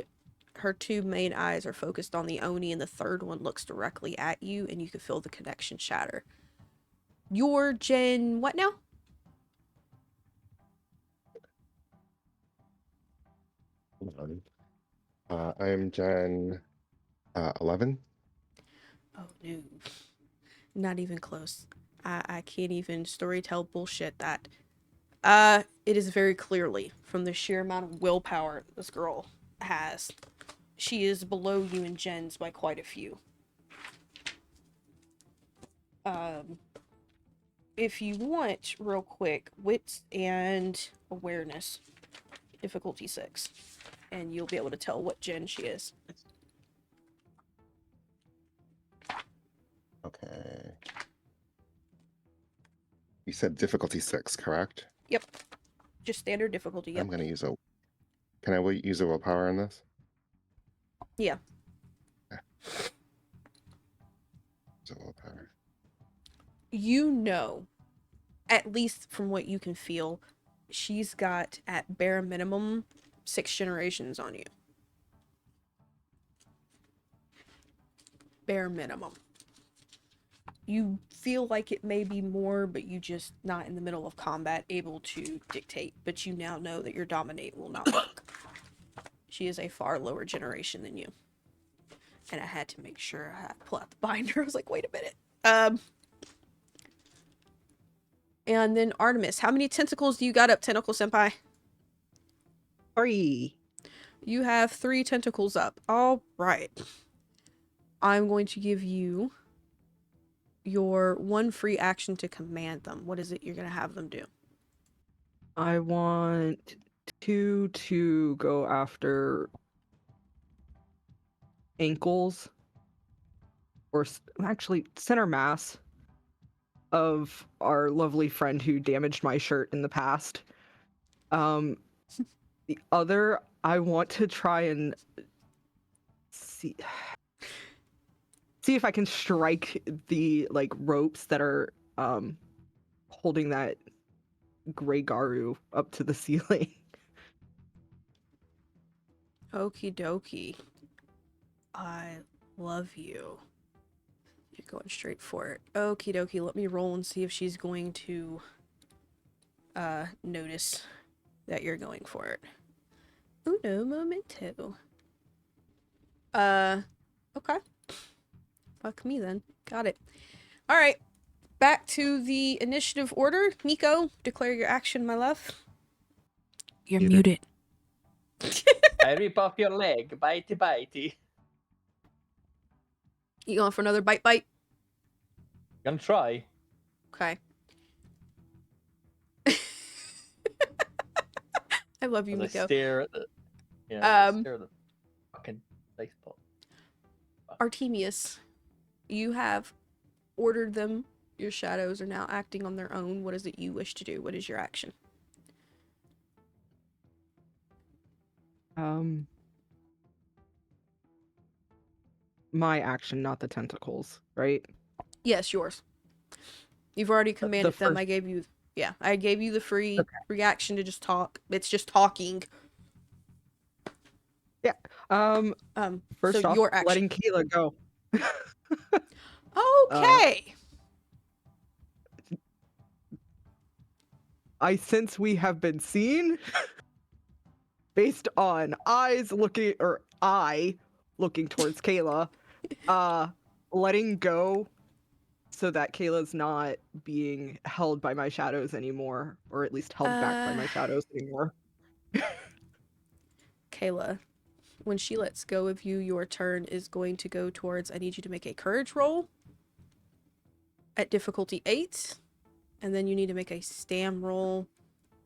her 2 main eyes are focused on the Oni, and the third one looks directly at you, and you can feel the connection shatter. You're Gen what now? I am Gen 11. Oh no. Not even close. I can't even storytell bullshit that. It is very clearly from the sheer amount of willpower this girl has. She is below you in gens by quite a few. If you want, real quick, wits and awareness, difficulty 6, and you'll be able to tell what gen she is. Okay. You said difficulty 6, correct? Yep. Just standard difficulty. Yep. I'm gonna use a. Can I use a willpower on this? Yeah. Use a willpower. You know, at least from what you can feel, she's got at bare minimum 6 generations on you. Bare minimum. You feel like it may be more, but you just not in the middle of combat able to dictate. But you now know that your dominate will not work. She is a far lower generation than you. And I had to make sure I had to pull out the binder. I was like, wait a minute. And then Artemis, how many tentacles do you got up, Tentacle Senpai? 3. You have 3 tentacles up. All right. I'm going to give you your 1 free action to command them. What is it you're going to have them do? I want 2 to go after ankles, or actually center mass of our lovely friend who damaged my shirt in the past. The other, I want to try and see if I can strike the ropes that are holding that gray Garou up to the ceiling. Okie dokie. I love you. You're going straight for it. Okie dokie. Let me roll and see if she's going to notice that you're going for it. Uno momento. Okay. Fuck me then. Got it. Alright. Back to the initiative order. Miko, declare your action, my love. You're muted. I rip off your leg, bitey bitey. You going for another bite? Gonna try. Okay. I love you, As I Miko. stare at the. Yeah, I stare at the fucking dice pot. Artemis, you have ordered them. Your shadows are now acting on their own. What is it you wish to do? What is your action? My action, not the tentacles, right? Yes, yours. You've already commanded them. first- I gave you the free reaction to just talk. It's just talking. Yeah. First so off, your action. letting Kayla go. Okay. I sense we have been seen based on eye looking towards Kayla, letting go so that Kayla's not being held by my shadows anymore, or at least held back by my shadows anymore. Kayla, when she lets go of you, your turn is going to go towards, I need you to make a courage roll at difficulty 8, and then you need to make a stam roll,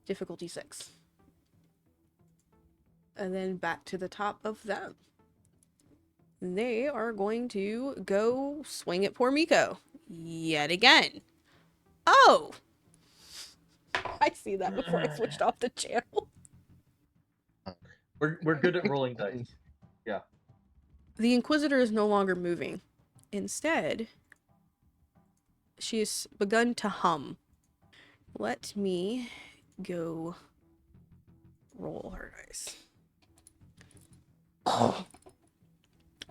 difficulty 6. And then back to the top of them. They are going to go swing at poor Miko. Yet again. Oh! I see that before I switched off the channel. We're good at rolling dice. Yeah. The Inquisitor is no longer moving. Instead, she has begun to hum. Let me go roll her dice.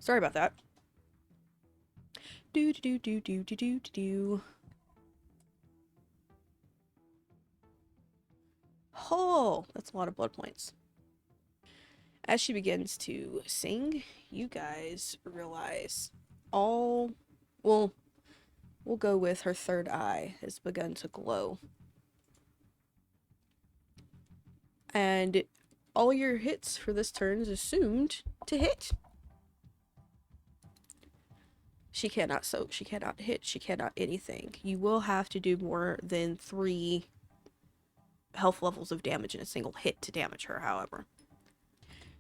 Sorry about that. Do. Oh, that's a lot of blood points. As she begins to sing, you guys realize we'll go with her third eye has begun to glow. And all your hits for this turn is assumed to hit. She cannot soak, she cannot hit, she cannot anything. You will have to do more than 3 health levels of damage in a single hit to damage her, however.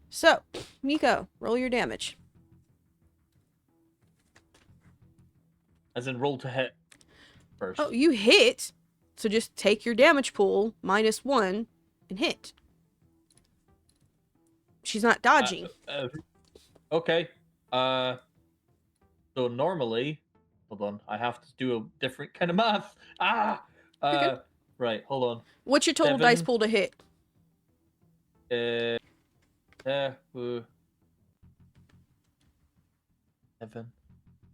So, Miko, roll your damage. As in roll to hit first. Oh, you hit. So just take your damage pool, -1, and hit. She's not dodging. Okay. So normally, hold on, I have to do a different kind of math. Okay. Right, hold on. What's your total dice 7. pool to hit? Uh, 7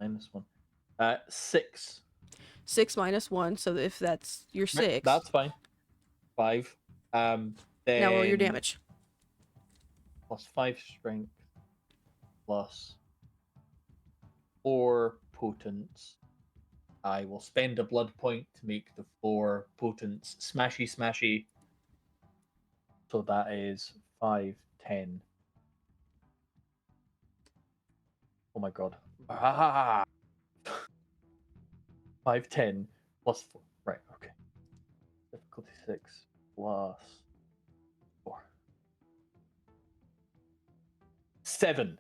-1. 6. 6 -1, so if that's your 6. That's fine. 5. Then Now roll your damage. +5 strength +4 potence. I will spend a blood point to make the 4 potence smashy. So that is 5, 10. Oh my god. 5, 10 +4. Right, okay. Difficulty 6 +4. 7.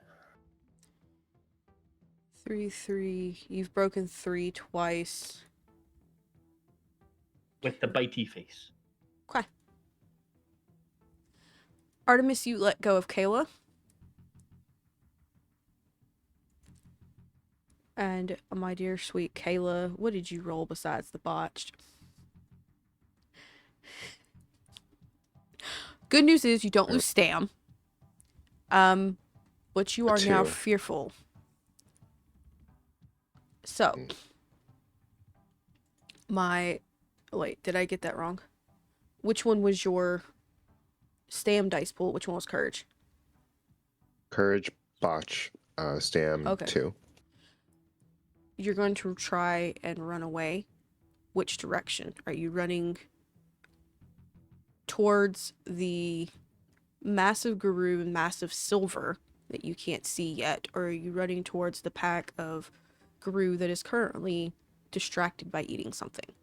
3, 3. You've broken 3 twice. With the bitey face. Okay. Artemis, you let go of Kayla. And my dear sweet Kayla, what did you roll besides the botched? Good news is you don't lose stam. But you are now 2. fearful. So, wait, did I get that wrong? Which one was your stam dice pool? Which one was courage? Courage, botch, stam, Okay. 2. You're going to try and run away. Which direction? Are you running towards the massive Garou and massive silver that you can't see yet? Or are you running towards the pack of Garou that is currently distracted by eating something?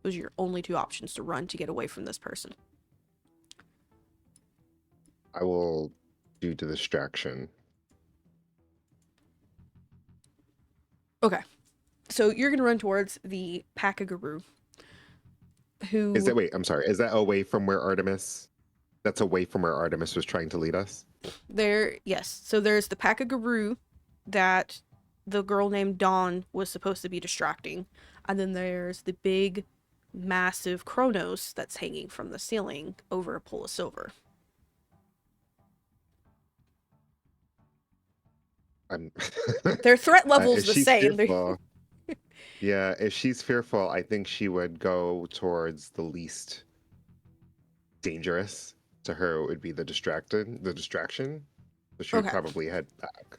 Those are your only 2 options to run to get away from this person. I will do the distraction. Okay. So you're going to run towards the pack of Garou. Who... Is that, wait, I'm sorry. Is that away from where Artemis? That's away from where Artemis was trying to lead us? Yes. So there's the pack of Garou that the girl named Dawn was supposed to be distracting. And then there's the big, massive Kronos that's hanging from the ceiling over a pool of silver. Their threat level's the same. Fearful, yeah, if she's fearful, I think she would go towards the least dangerous. To her, it would be the distraction. So she would probably head back.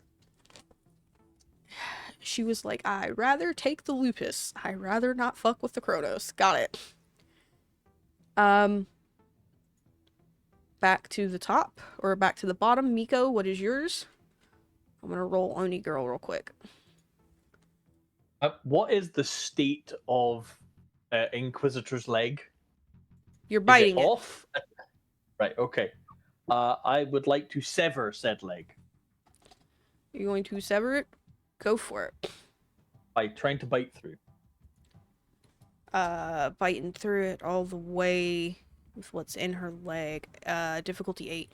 She was like, I'd rather take the lupus. I'd rather not fuck with the Kronos. Got it. Back to the top, or back to the bottom. Miko, what is yours? I'm gonna roll Oni Girl real quick. What is the state of Inquisitor's leg? You're biting it. Off? Right, okay. I would like to sever said leg. You're going to sever it? Go for it. By trying to bite through. Biting through it all the way with what's in her leg. Difficulty 8.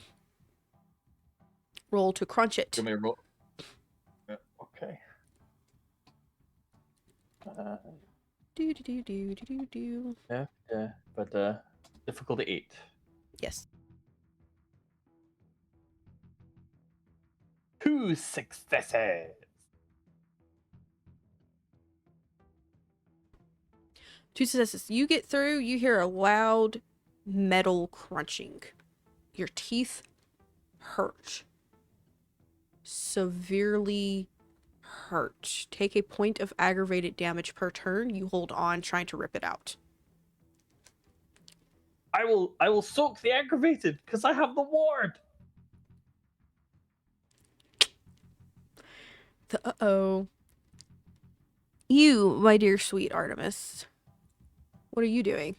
Roll to crunch it. Give me a roll. Okay. But difficulty 8. Yes. 2 successes. 2 successes. You get through, you hear a loud metal crunching. Your teeth hurt. Severely hurt. Take a point of aggravated damage per turn. You hold on, trying to rip it out. I will soak the aggravated because I have the ward. Uh-oh. You, my dear sweet Artemis, what are you doing?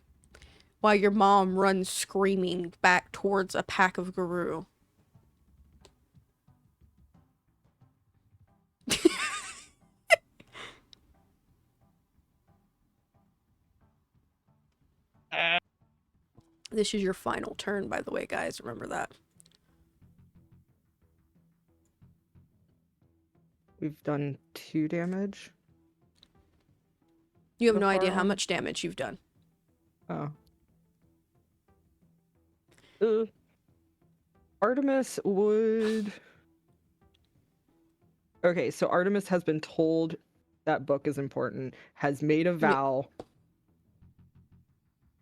While your mom runs screaming back towards a pack of Garou. This is your final turn, by the way, guys. Remember that. We've done 2 damage. You have So no idea far how on- much damage you've done. Oh. Artemis would... Okay, so Artemis has been told that book is important, has made a vow,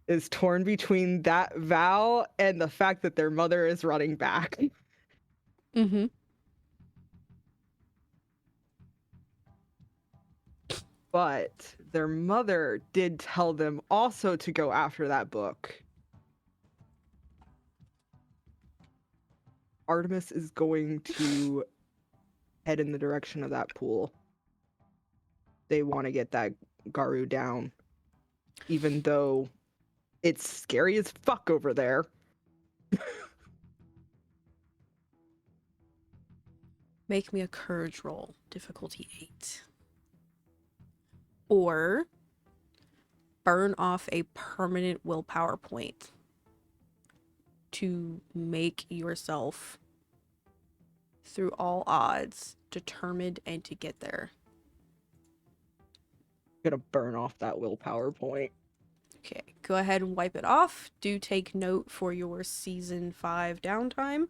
is torn between that vow and the fact that their mother is running back. Mm-hmm. But their mother did tell them also to go after that book. Artemis is going to head in the direction of that pool. They want to get that Garou down, even though it's scary as fuck over there. Make me a courage roll. Difficulty 8. Or burn off a permanent willpower point to make yourself, through all odds, determined and to get there. Gonna burn off that willpower point. Okay, go ahead and wipe it off. Do take note for your season 5 downtime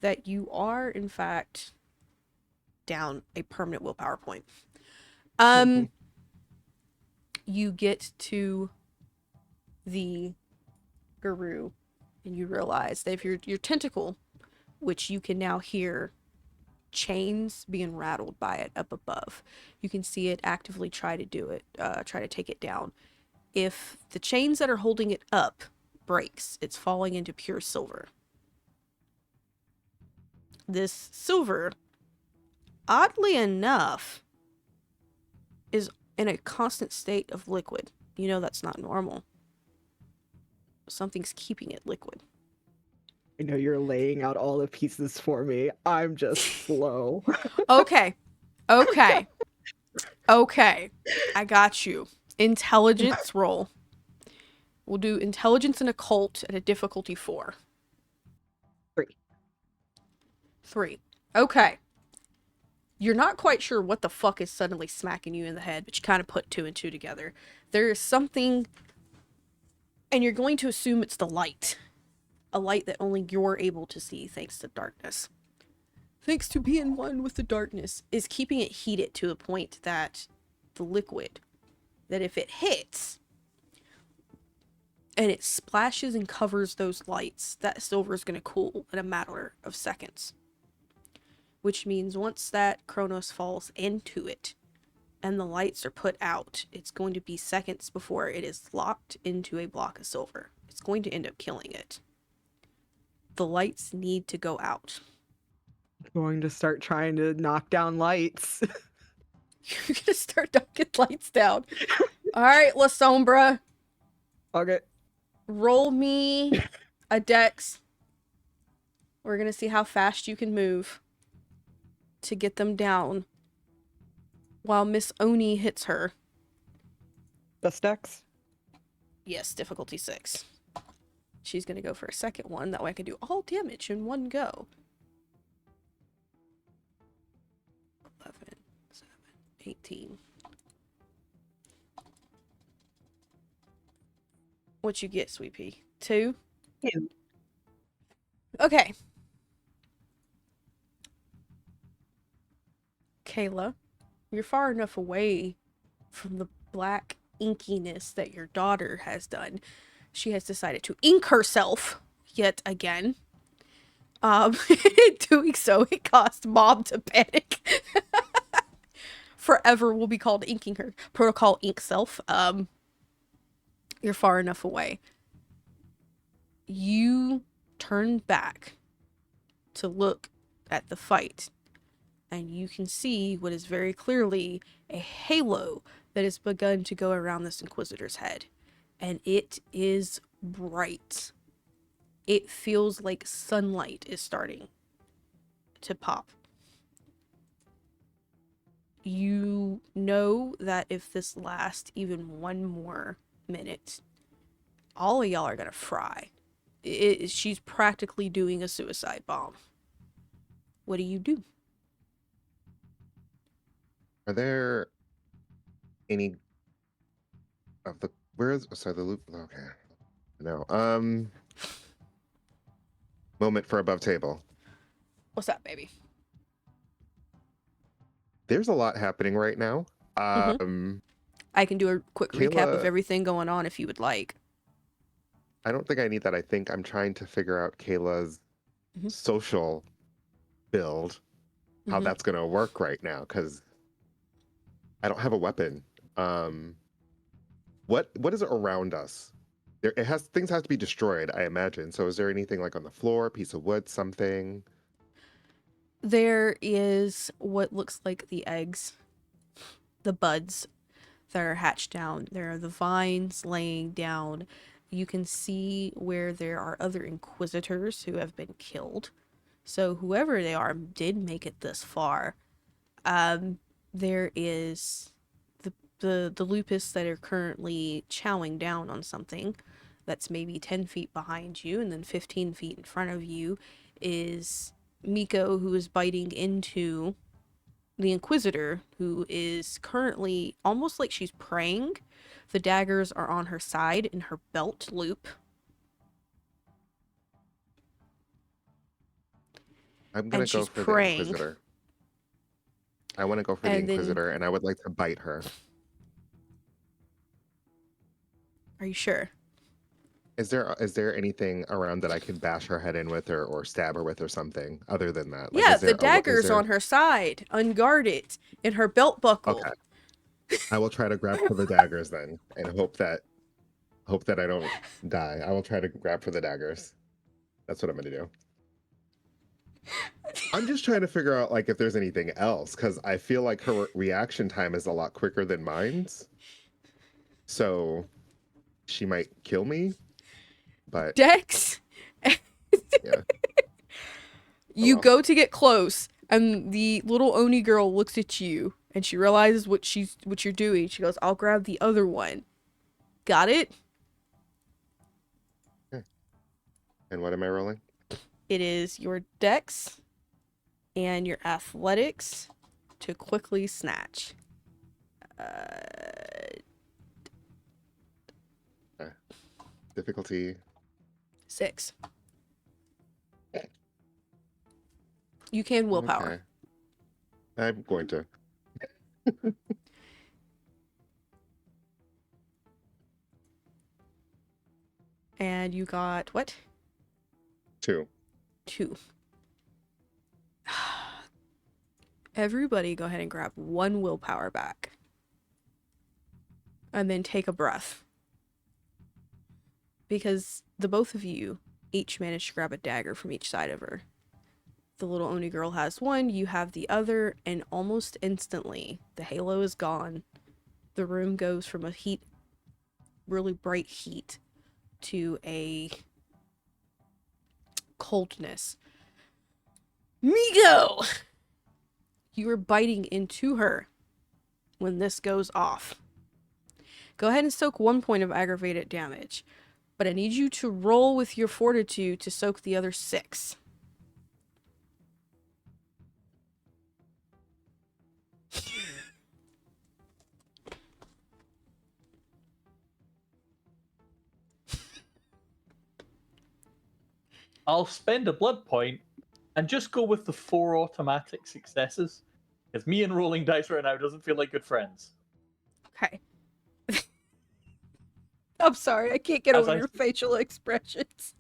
that you are, in fact, down a permanent willpower point. You get to the Garou and you realize that if your tentacle, which you can now hear chains being rattled by it up above, you can see it actively try to do it, try to take it down. If the chains that are holding it up breaks, it's falling into pure silver. This silver, oddly enough, is in a constant state of liquid. You know that's not normal. Something's keeping it liquid. I know you're laying out all the pieces for me. I'm just slow. Okay. Okay. Okay. I got you. Intelligence roll. We'll do intelligence and occult at a difficulty 4. 3. Okay. You're not quite sure what the fuck is suddenly smacking you in the head, but you kind of put 2 and 2 together. There is something, and you're going to assume it's the light. A light that only you're able to see thanks to darkness. Thanks to being one with the darkness, is keeping it heated to the point that the liquid, that if it hits, and it splashes and covers those lights, that silver is going to cool in a matter of seconds. Which means once that Kronos falls into it and the lights are put out, it's going to be seconds before it is locked into a block of silver. It's going to end up killing it. The lights need to go out. Going to start trying to knock down lights. You're going to start knocking lights down. All right, La Sombra. Okay. Roll me a dex. We're going to see how fast you can move to get them down while Miss Oni hits her. Best dex? Yes, difficulty 6. She's going to go for a second one. That way I can do all damage in one go. 11, 7, 18. What you get, Sweet Pea? 2? 2. Okay. Kayla, you're far enough away from the black inkiness that your daughter has done. She has decided to ink herself yet again. Doing so, it caused Mom to panic. Forever will be called inking her. Protocol ink self. You're far enough away. You turn back to look at the fight, and you can see what is very clearly a halo that has begun to go around this Inquisitor's head. And it is bright. It feels like sunlight is starting to pop. You know that if this lasts even one more minute, all of y'all are gonna fry. she's practically doing a suicide bomb. What do you do? Are there any of the the loop? Okay. No. Moment for above table. What's up, baby? There's a lot happening right now. I can do a quick recap of Kayla, everything going on if you would like. I don't think I need that. I think I'm trying to figure out Kayla's Mhm. social build, how Mhm. that's gonna work right now, because I don't have a weapon. What is around us? Things have to be destroyed, I imagine. So is there anything like on the floor, piece of wood, something? There is what looks like the eggs, the buds that are hatched down. There are the vines laying down. You can see where there are other inquisitors who have been killed. So whoever they are did make it this far. There is the lupus that are currently chowing down on something that's maybe 10 feet behind you, and then 15 feet in front of you is Miko, who is biting into the Inquisitor, who is currently almost like she's praying. The daggers are on her side in her belt loop. I'm gonna And go she's for the praying. Inquisitor. I want to go for the And then, Inquisitor, and I would like to bite her. are you sure? Is there anything around that I could bash her head in with, or stab her with, or something other than that? Like, Yeah, is the there is dagger's there? on her side, unguarded, in her belt buckle. Okay, I will try to grab for the daggers then, and hope that I don't die. I will try to grab for the daggers. That's what I'm gonna do. I'm just trying to figure out like if there's anything else, because I feel like her reaction time is a lot quicker than mine's. So she might kill me, but Dex, yeah. Oh you well. go to get close, and the little Oni girl looks at you, and she realizes what you're doing. She goes, "I'll grab the other one." Got it? Okay. And what am I rolling? It is your Dex and your athletics to quickly snatch. Difficulty. 6. You can willpower. Okay. I'm going to. And you got what? 2. 2. Everybody go ahead and grab 1 willpower back. And then take a breath. Because the both of you each managed to grab a dagger from each side of her. The little Oni girl has 1, you have the other, and almost instantly, the halo is gone. The room goes from a really bright heat, to a coldness. Miko! You are biting into her when this goes off. Go ahead and soak 1 point of aggravated damage, but I need you to roll with your fortitude to soak the other 6. I'll spend a blood point and just go with the 4 automatic successes. Because me and rolling dice right now doesn't feel like good friends. Okay. I'm sorry, I can't get As over I- your facial expressions.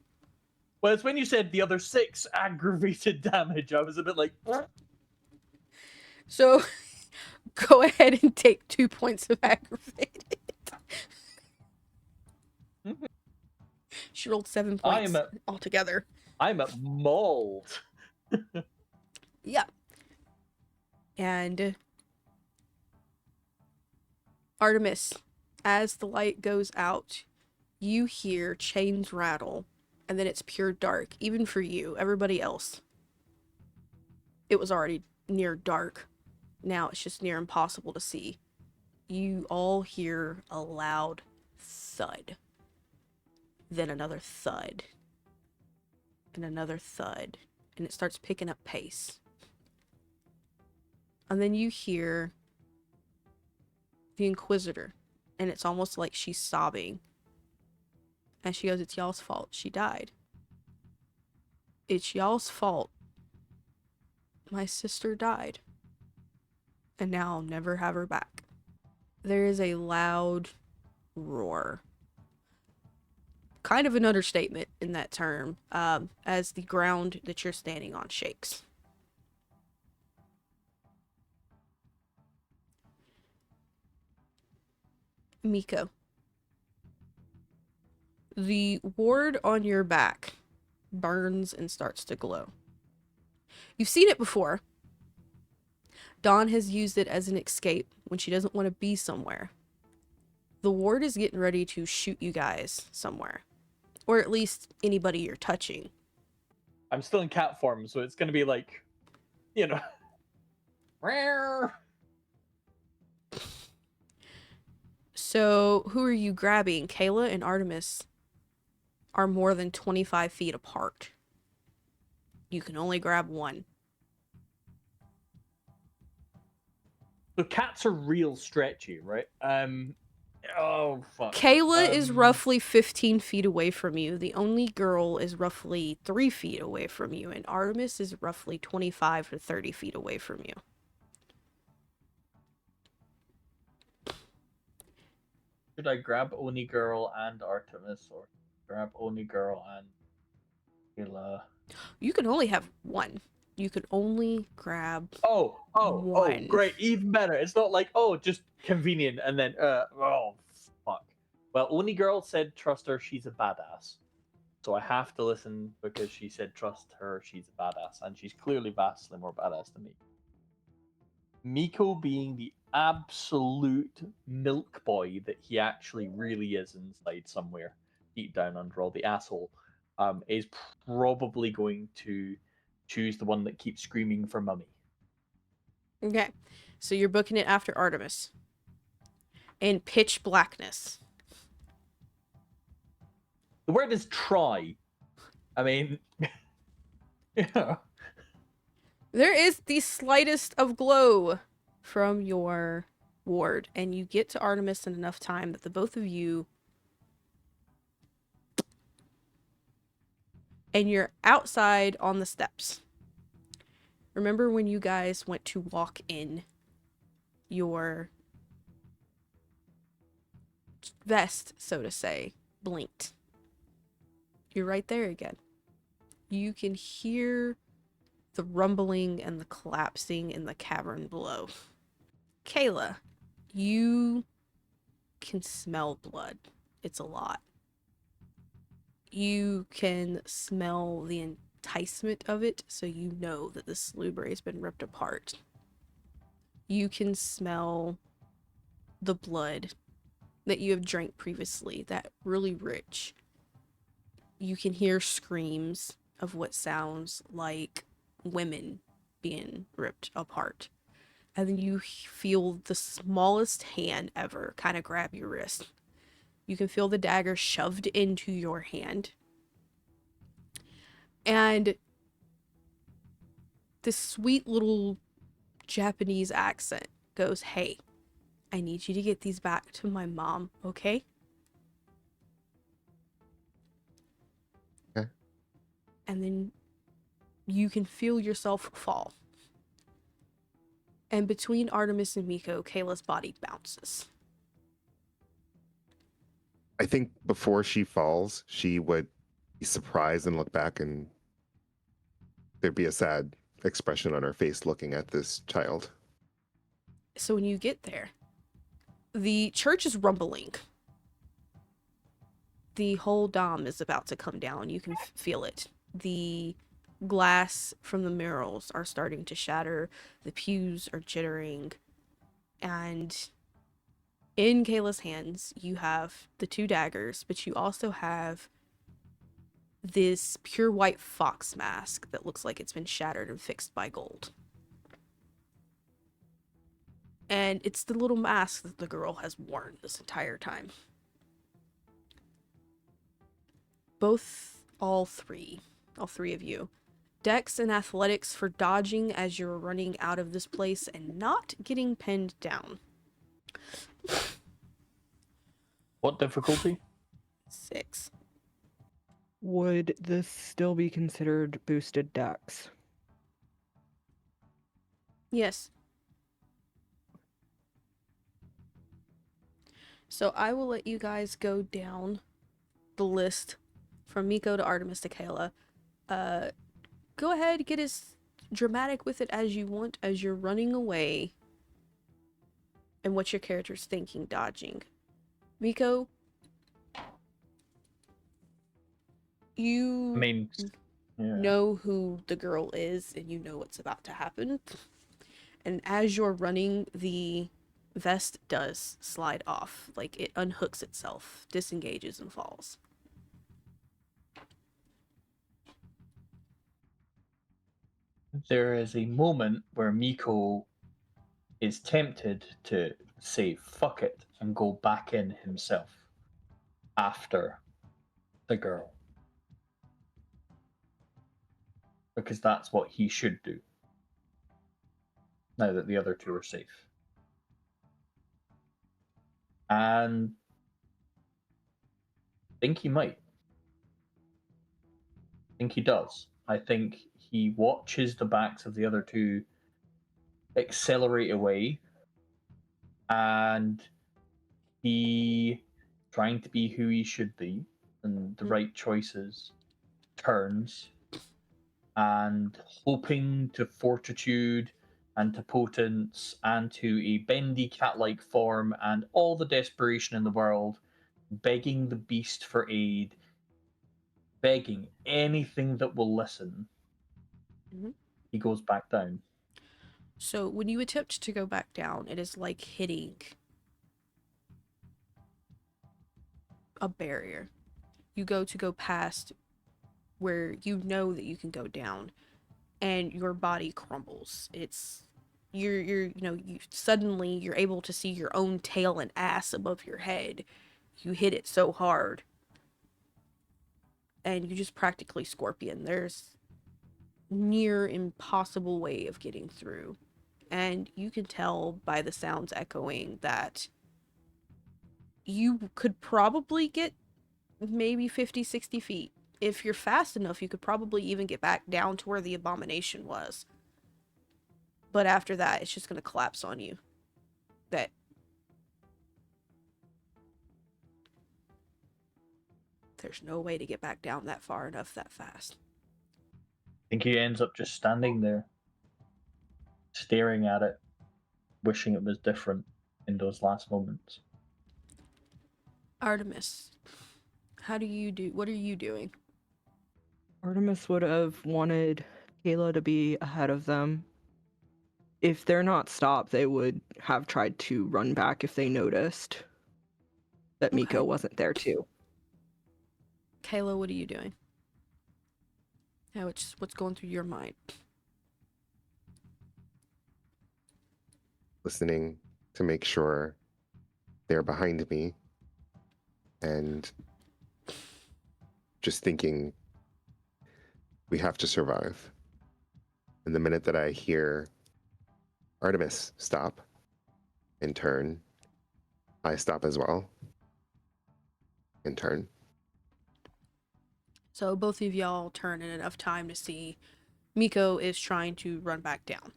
Well, it's when you said the other 6 aggravated damage, I was a bit like... So, go ahead and take 2 points of aggravated. She rolled 7 points altogether. I'm at mauled. Yeah. And Artemis, as the light goes out, you hear chains rattle, and then it's pure dark, even for you. Everybody else, it was already near dark. Now it's just near impossible to see. You all hear a loud thud. Then another thud. and another thud, and it starts picking up pace. And then you hear the Inquisitor, and it's almost like she's sobbing. And she goes, "It's y'all's fault. She died. It's y'all's fault. My sister died. And now I'll never have her back." There is a loud roar. Kind of an understatement in that term, as the ground that you're standing on shakes. Miko. The ward on your back burns and starts to glow. You've seen it before. Dawn has used it as an escape when she doesn't want to be somewhere. The ward is getting ready to shoot you guys somewhere. Or at least anybody you're touching. I'm still in cat form, so it's gonna be like, you know. Rare. So, who are you grabbing? Kayla and Artemis are more than 25 feet apart. You can only grab one. The cats are real stretchy, right? Oh fuck. Kayla is roughly 15 feet away from you. The only girl is roughly 3 feet away from you. And Artemis is roughly 25 to 30 feet away from you. Should I grab Oni Girl and Artemis, or grab Oni Girl and Kayla? You can only have one. You can only grab one. Great, even better. It's not like, just convenient, and then, fuck. Well, Oni Girl said trust her, she's a badass. So I have to listen because she said trust her, she's a badass, and she's clearly vastly more badass than me. Miko being the absolute milk boy that he actually really is inside somewhere, deep down under all the asshole, is probably going to choose the one that keeps screaming for mummy. Okay. So you're booking it after Artemis. In pitch blackness. The word is try. I mean, yeah. There is the slightest of glow from your ward, and you get to Artemis in enough time that the both of you, and you're outside on the steps. Remember when you guys went to walk in your vest, so to say, blinked? You're right there again. You can hear the rumbling and the collapsing in the cavern below. Kayla, you can smell blood. It's a lot. You can smell the enticement of it, so you know that the Salubri has been ripped apart. You can smell the blood that you have drank previously, that really rich. You can hear screams of what sounds like women being ripped apart. And then you feel the smallest hand ever kind of grab your wrist. You can feel the dagger shoved into your hand. And this sweet little Japanese accent goes, "Hey, I need you to get these back to my mom, okay?" Okay. And then you can feel yourself fall. And between Artemis and Miko, Kayla's body bounces. I think before she falls, she would be surprised and look back, and there'd be a sad expression on her face looking at this child. So when you get there, the church is rumbling. The whole dome is about to come down. You can feel it. The glass from the murals are starting to shatter. The pews are jittering. And in Kayla's hands, you have the 2 daggers, but you also have this pure white fox mask that looks like it's been shattered and fixed by gold. And it's the little mask that the girl has worn this entire time. All three, all three of you. Dex and athletics for dodging as you're running out of this place and not getting pinned down. What difficulty? 6. Would this still be considered boosted dex? Yes. So I will let you guys go down the list from Miko to Artemis to Kayla. Go ahead, get as dramatic with it as you want as you're running away and what your character's thinking dodging. Miko, you I mean, yeah. know who the girl is and you know what's about to happen. And as you're running, the vest does slide off. Like, it unhooks itself, disengages, and falls. There is a moment where Miko is tempted to say fuck it and go back in himself after the girl. Because that's what he should do. Now that the other two are safe. And I think he might. I think he does. I think he watches the backs of the other two accelerate away, and he, trying to be who he should be and the right choices, turns and hoping to fortitude and to potence and to a bendy cat-like form and all the desperation in the world, begging the beast for aid, begging anything that will listen. Mhm. He goes back down. So when you attempt to go back down, it is like hitting a barrier. You go to go past where you know that you can go down, and your body crumbles. It's you know, you suddenly you're able to see your own tail and ass above your head. You hit it so hard, and you just practically scorpion. There's near impossible way of getting through, and you can tell by the sounds echoing that you could probably get maybe 50, 60 feet. If you're fast enough, you could probably even get back down to where the abomination was. But after that, it's just going to collapse on you. That there's no way to get back down that far enough that fast. I think he ends up just standing there, staring at it, wishing it was different in those last moments. Artemis, what are you doing? Artemis would have wanted Kayla to be ahead of them. If they're not stopped, they would have tried to run back if they noticed that Miko Okay. wasn't there too. Kayla, what are you doing? What's going through your mind? Listening to make sure they're behind me and just thinking we have to survive. And the minute that I hear Artemis stop and turn, I stop as well and turn. So both of y'all turn in enough time to see Miko is trying to run back down.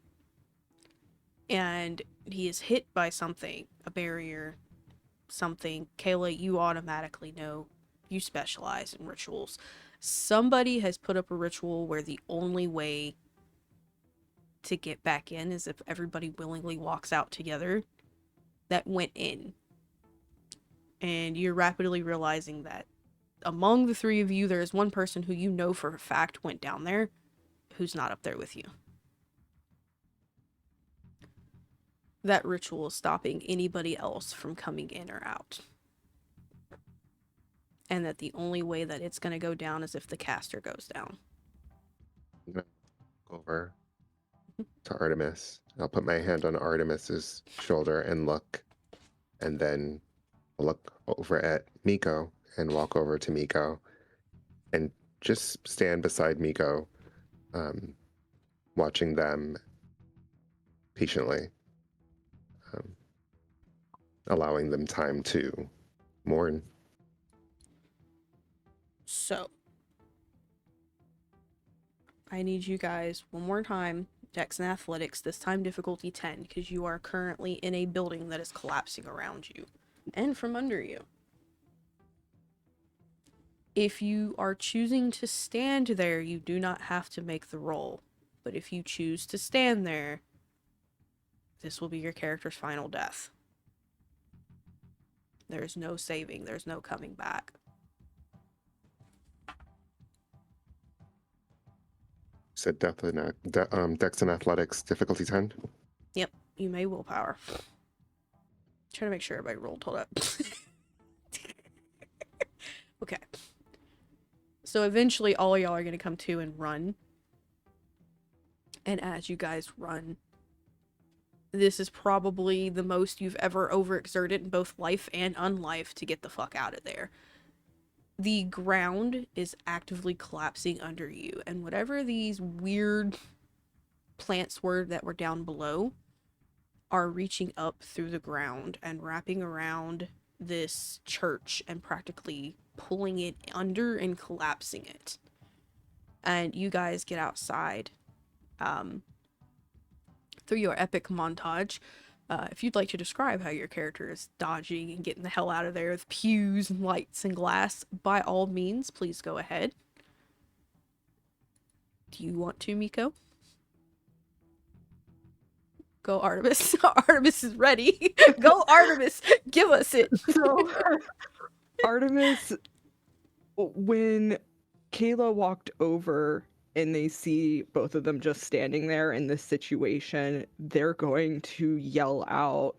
And he is hit by something, a barrier, something. Kayla, you automatically know you specialize in rituals. Somebody has put up a ritual where the only way to get back in is if everybody willingly walks out together. That went in. And you're rapidly realizing that among the three of you, there is one person who you know for a fact went down there who's not up there with you. That ritual is stopping anybody else from coming in or out. And that the only way that it's going to go down is if the caster goes down. I'm gonna go over to Artemis. I'll put my hand on Artemis's shoulder and look, and then I'll look over at Miko and walk over to Miko and just stand beside Miko, watching them patiently, allowing them time to mourn. So, I need you guys one more time, Dex and Athletics, this time difficulty 10, because you are currently in a building that is collapsing around you and from under you. If you are choosing to stand there, you do not have to make the roll. But if you choose to stand there, this will be your character's final death. There's no saving, there's no coming back. Said Dex and Athletics, difficulty 10. Yep, you may willpower. Trying to make sure everybody rolled. Hold up. Okay. So eventually all y'all are going to come to and run. And as you guys run, this is probably the most you've ever overexerted in both life and unlife to get the fuck out of there. The ground is actively collapsing under you, and whatever these weird plants were that were down below are reaching up through the ground and wrapping around this church and practically pulling it under and collapsing it. And you guys get outside through your epic montage. If you'd like to describe how your character is dodging and getting the hell out of there with pews and lights and glass, by all means, please go ahead. Do you want to, Miko? Go, Artemis. Artemis is ready. Go, Artemis. Give us it. So, Artemis, when Kayla walked over and they see both of them just standing there in this situation, they're going to yell out,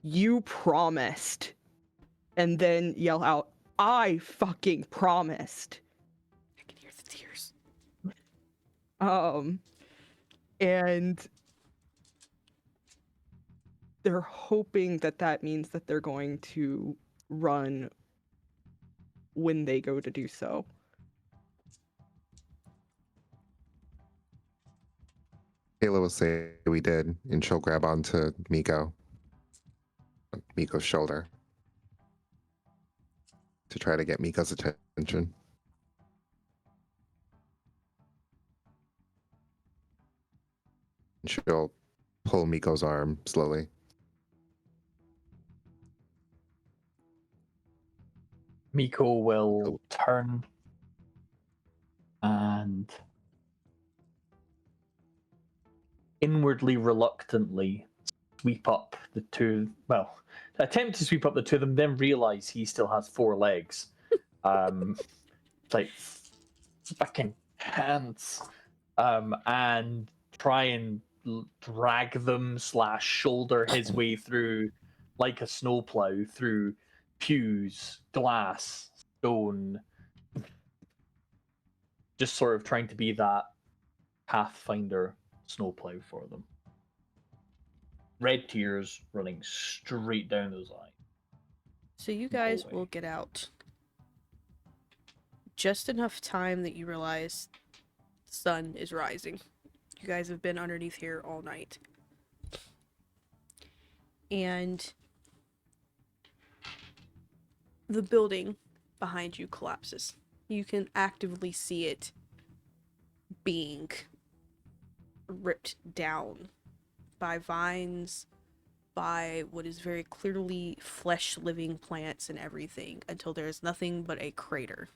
"You promised!" And then yell out, "I fucking promised!" I can hear the tears. And they're hoping that that means that they're going to run when they go to do so. Kayla will say we did, and she'll grab onto Miko's shoulder, to try to get Miko's attention. She'll pull Miko's arm slowly. Miko will turn and inwardly reluctantly sweep up the two, well, attempt to sweep up the two of them, then realize he still has 4 legs. Like, fucking hands. And try and drag them / shoulder his way through, like a snowplow, through pews, glass, stone. Just sort of trying to be that Pathfinder snowplow for them. Red tears running straight down those eyes. So you guys will get out just enough time that you realize the sun is rising. You guys have been underneath here all night. And the building behind you collapses. You can actively see it being ripped down by vines, by what is very clearly flesh-living plants and everything, until there's nothing but a crater.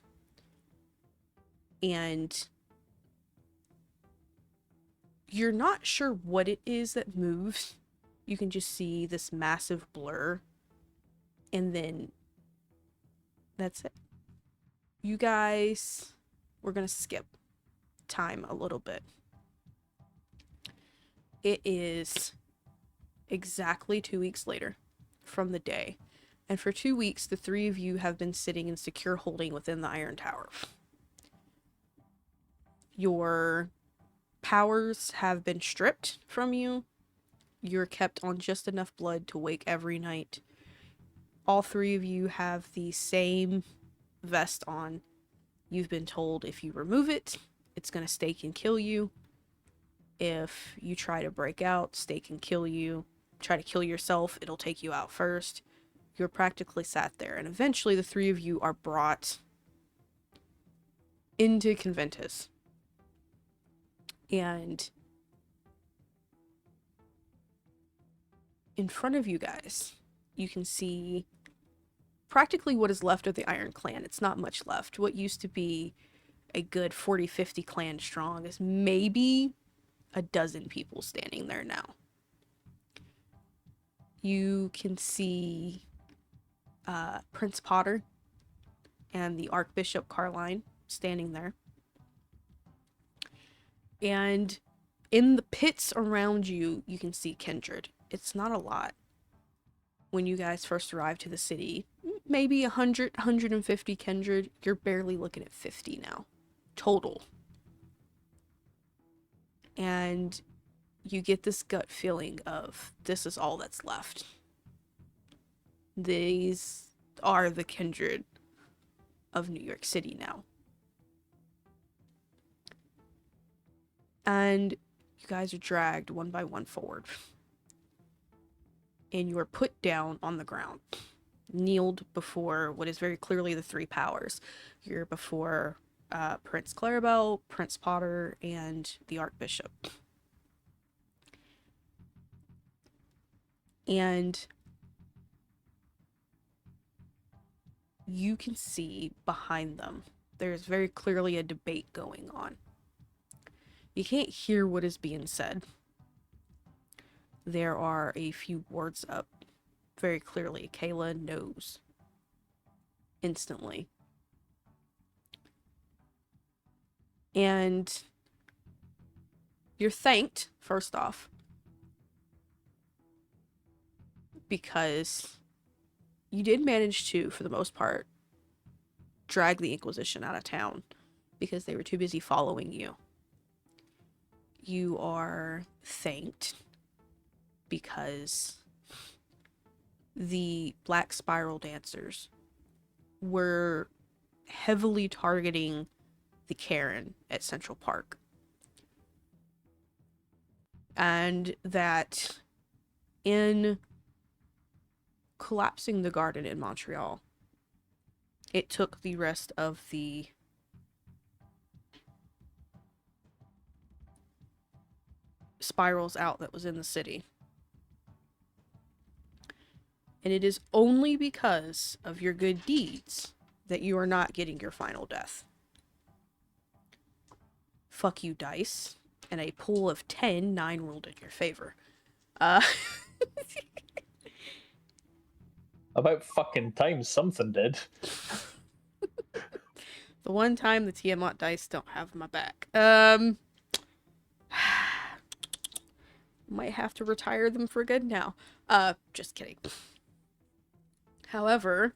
And you're not sure what it is that moves. You can just see this massive blur, and then that's it. You guys, we're gonna skip time a little bit. It is exactly 2 weeks later from the day, and for 2 weeks the 3 of you have been sitting in secure holding within the Iron Tower. Your powers have been stripped from you. You're kept on just enough blood to wake every night. All 3 of you have the same vest on. You've been told if you remove it, it's going to stake and kill you. If you try to break out, stake and kill you. Try to kill yourself, it'll take you out first. You're practically sat there, and eventually the three of you are brought into Conventus. And in front of you guys, you can see practically what is left of the Iron Clan. It's not much left. What used to be a good 40-50 clan strong is maybe a dozen people standing there now. You can see Prince Potter and the Archbishop Carline standing there. And in the pits around you, you can see kindred. It's not a lot. When you guys first arrived to the city, maybe 100, 150 kindred. You're barely looking at 50 now. Total. And you get this gut feeling of, this is all that's left. These are the kindred of New York City now. And you guys are dragged one by one forward. And you are put down on the ground. Kneeled before what is very clearly the three powers. You're before Prince Clarabelle, Prince Potter, and the Archbishop. And you can see behind them, there's very clearly a debate going on. You can't hear what is being said. There are a few words up very clearly. Kayla knows instantly. And you're thanked, first off, because you did manage to, for the most part, drag the Inquisition out of town because they were too busy following you. You are thanked because the Black Spiral Dancers were heavily targeting the Karen at Central Park. And that in collapsing the garden in Montreal, it took the rest of the spirals out that was in the city. And it is only because of your good deeds that you are not getting your final death. Fuck you, dice. And a pool of 10, 9 ruled in your favor. About fucking time something did. The one time the Tiamat dice don't have my back. Might have to retire them for good now. Just kidding. However,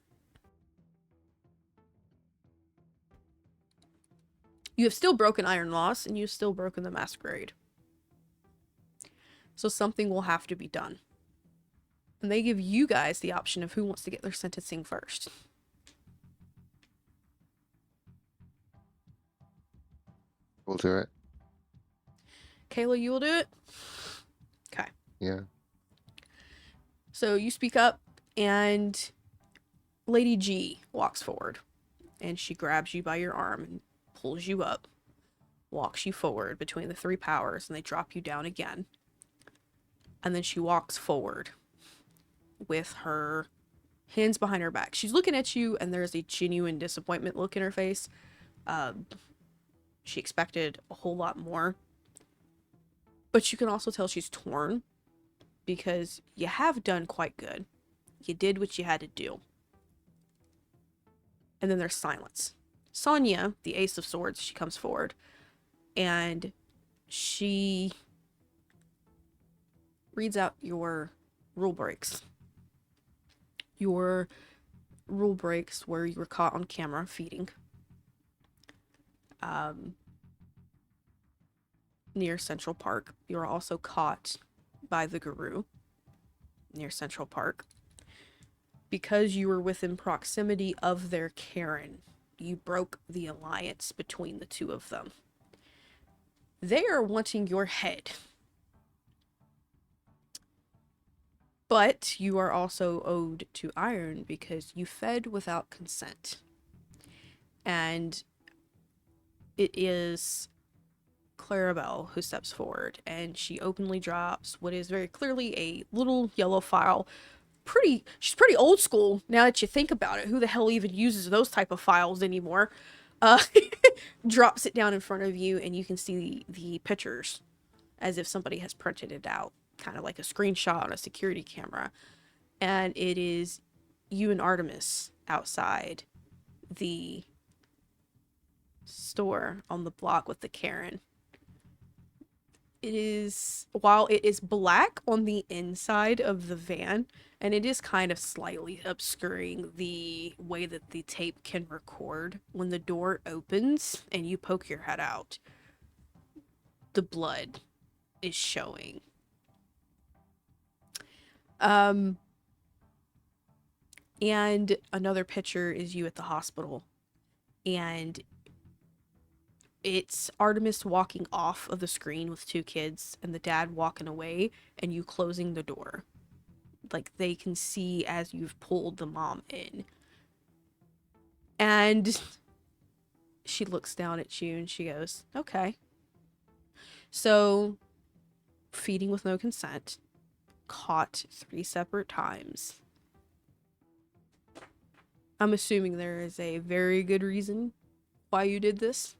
you have still broken Iron Laws, and you've still broken the Masquerade. So something will have to be done. And they give you guys the option of who wants to get their sentencing first. We'll do it. Kayla, you will do it? Okay. Yeah. So you speak up, and Lady G walks forward. And she grabs you by your arm and pulls you up. Walks you forward between the three powers, and they drop you down again. And then she walks forward with her hands behind her back. She's looking at you, and there's a genuine disappointment look in her face. She expected a whole lot more. But you can also tell she's torn, because you have done quite good. You did what you had to do. And then there's silence. Sonia, the Ace of Swords, she comes forward, and she reads out your rule breaks. Your rule breaks where you were caught on camera feeding. Near Central Park. You were also caught by the Garou near Central Park. Because you were within proximity of their Karen, you broke the alliance between the two of them. They are wanting your head. But you are also owed to iron because you fed without consent. And it is Clarabelle who steps forward, and she openly drops what is very clearly a little yellow file. She's pretty old school now that you think about it. Who the hell even uses those type of files anymore? Uh, drops it down in front of you, and you can see the pictures as if somebody has printed it out, kind of like a screenshot on a security camera. And it is you and Artemis outside the store on the block with the Karen. It is, while it is black on the inside of the van, and it is kind of slightly obscuring the way that the tape can record, when the door opens and you poke your head out, the blood is showing. And another picture is you at the hospital, and it's Artemis walking off of the screen with two kids and the dad walking away and you closing the door. Like, they can see as you've pulled the mom in. And she looks down at you and she goes, okay. So, feeding with no consent, caught 3 separate times. I'm assuming there is a very good reason why you did this.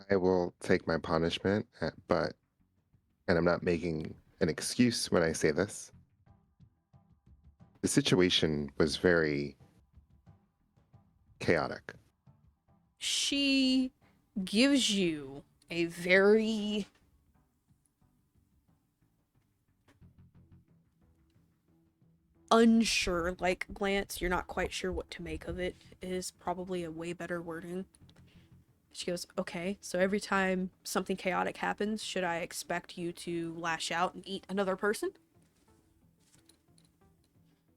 I will take my punishment, but, and I'm not making an excuse when I say this, the situation was very chaotic. She gives you a very unsure like glance. You're not quite sure what to make of it, is probably a way better wording. She goes, okay, so every time something chaotic happens, should I expect you to lash out and eat another person?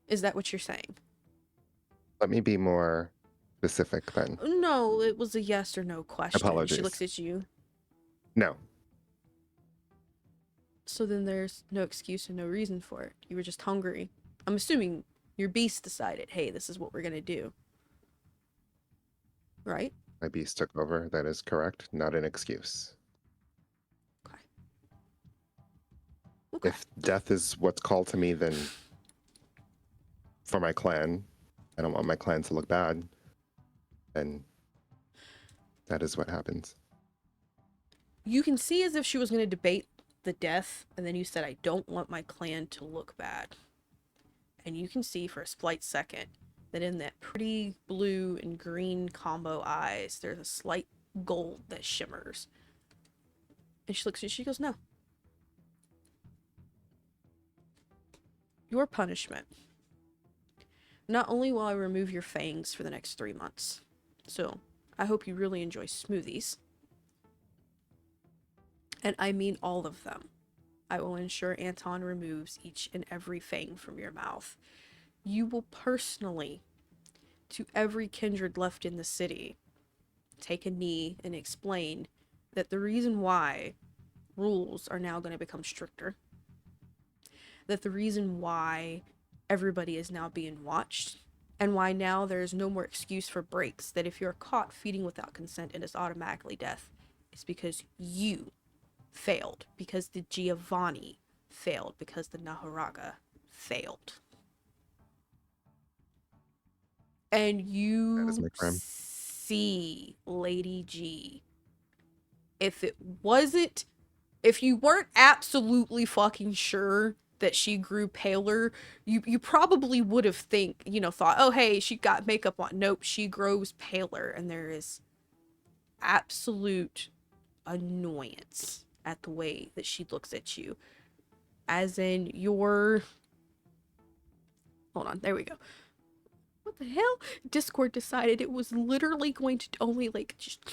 Is that what you're saying? Let me be more specific then. No, it was a yes or no question. Apologies. She looks at you. No. So then there's no excuse and no reason for it. You were just hungry. I'm assuming your beast decided, hey, this is what we're gonna do. Right? My beast took over. That is correct. Not an excuse. Okay. Okay. If death is what's called to me, then for my clan, I don't want my clan to look bad, then that is what happens. You can see as if she was going to debate the death, and then you said, I don't want my clan to look bad. And you can see for a split second that in that pretty blue and green combo eyes, there's a slight gold that shimmers. And she looks at you, she goes, no. Your punishment. Not only will I remove your fangs for the next 3 months, so I hope you really enjoy smoothies. And I mean all of them. I will ensure Anton removes each and every fang from your mouth. You will personally, to every kindred left in the city, take a knee and explain that the reason why rules are now going to become stricter, that the reason why everybody is now being watched, and why now there is no more excuse for breaks, that if you're caught feeding without consent it is automatically death, it's because you failed, because the Giovanni failed, because the Naharaga failed. And That is you my crime. see Lady G. If you weren't absolutely fucking sure that she grew paler, you probably would have thought, oh hey, she got makeup on. Nope, she grows paler, and there is absolute annoyance at the way that she looks at you. As in hold on, there we go. What the hell? Discord decided it was literally going to only just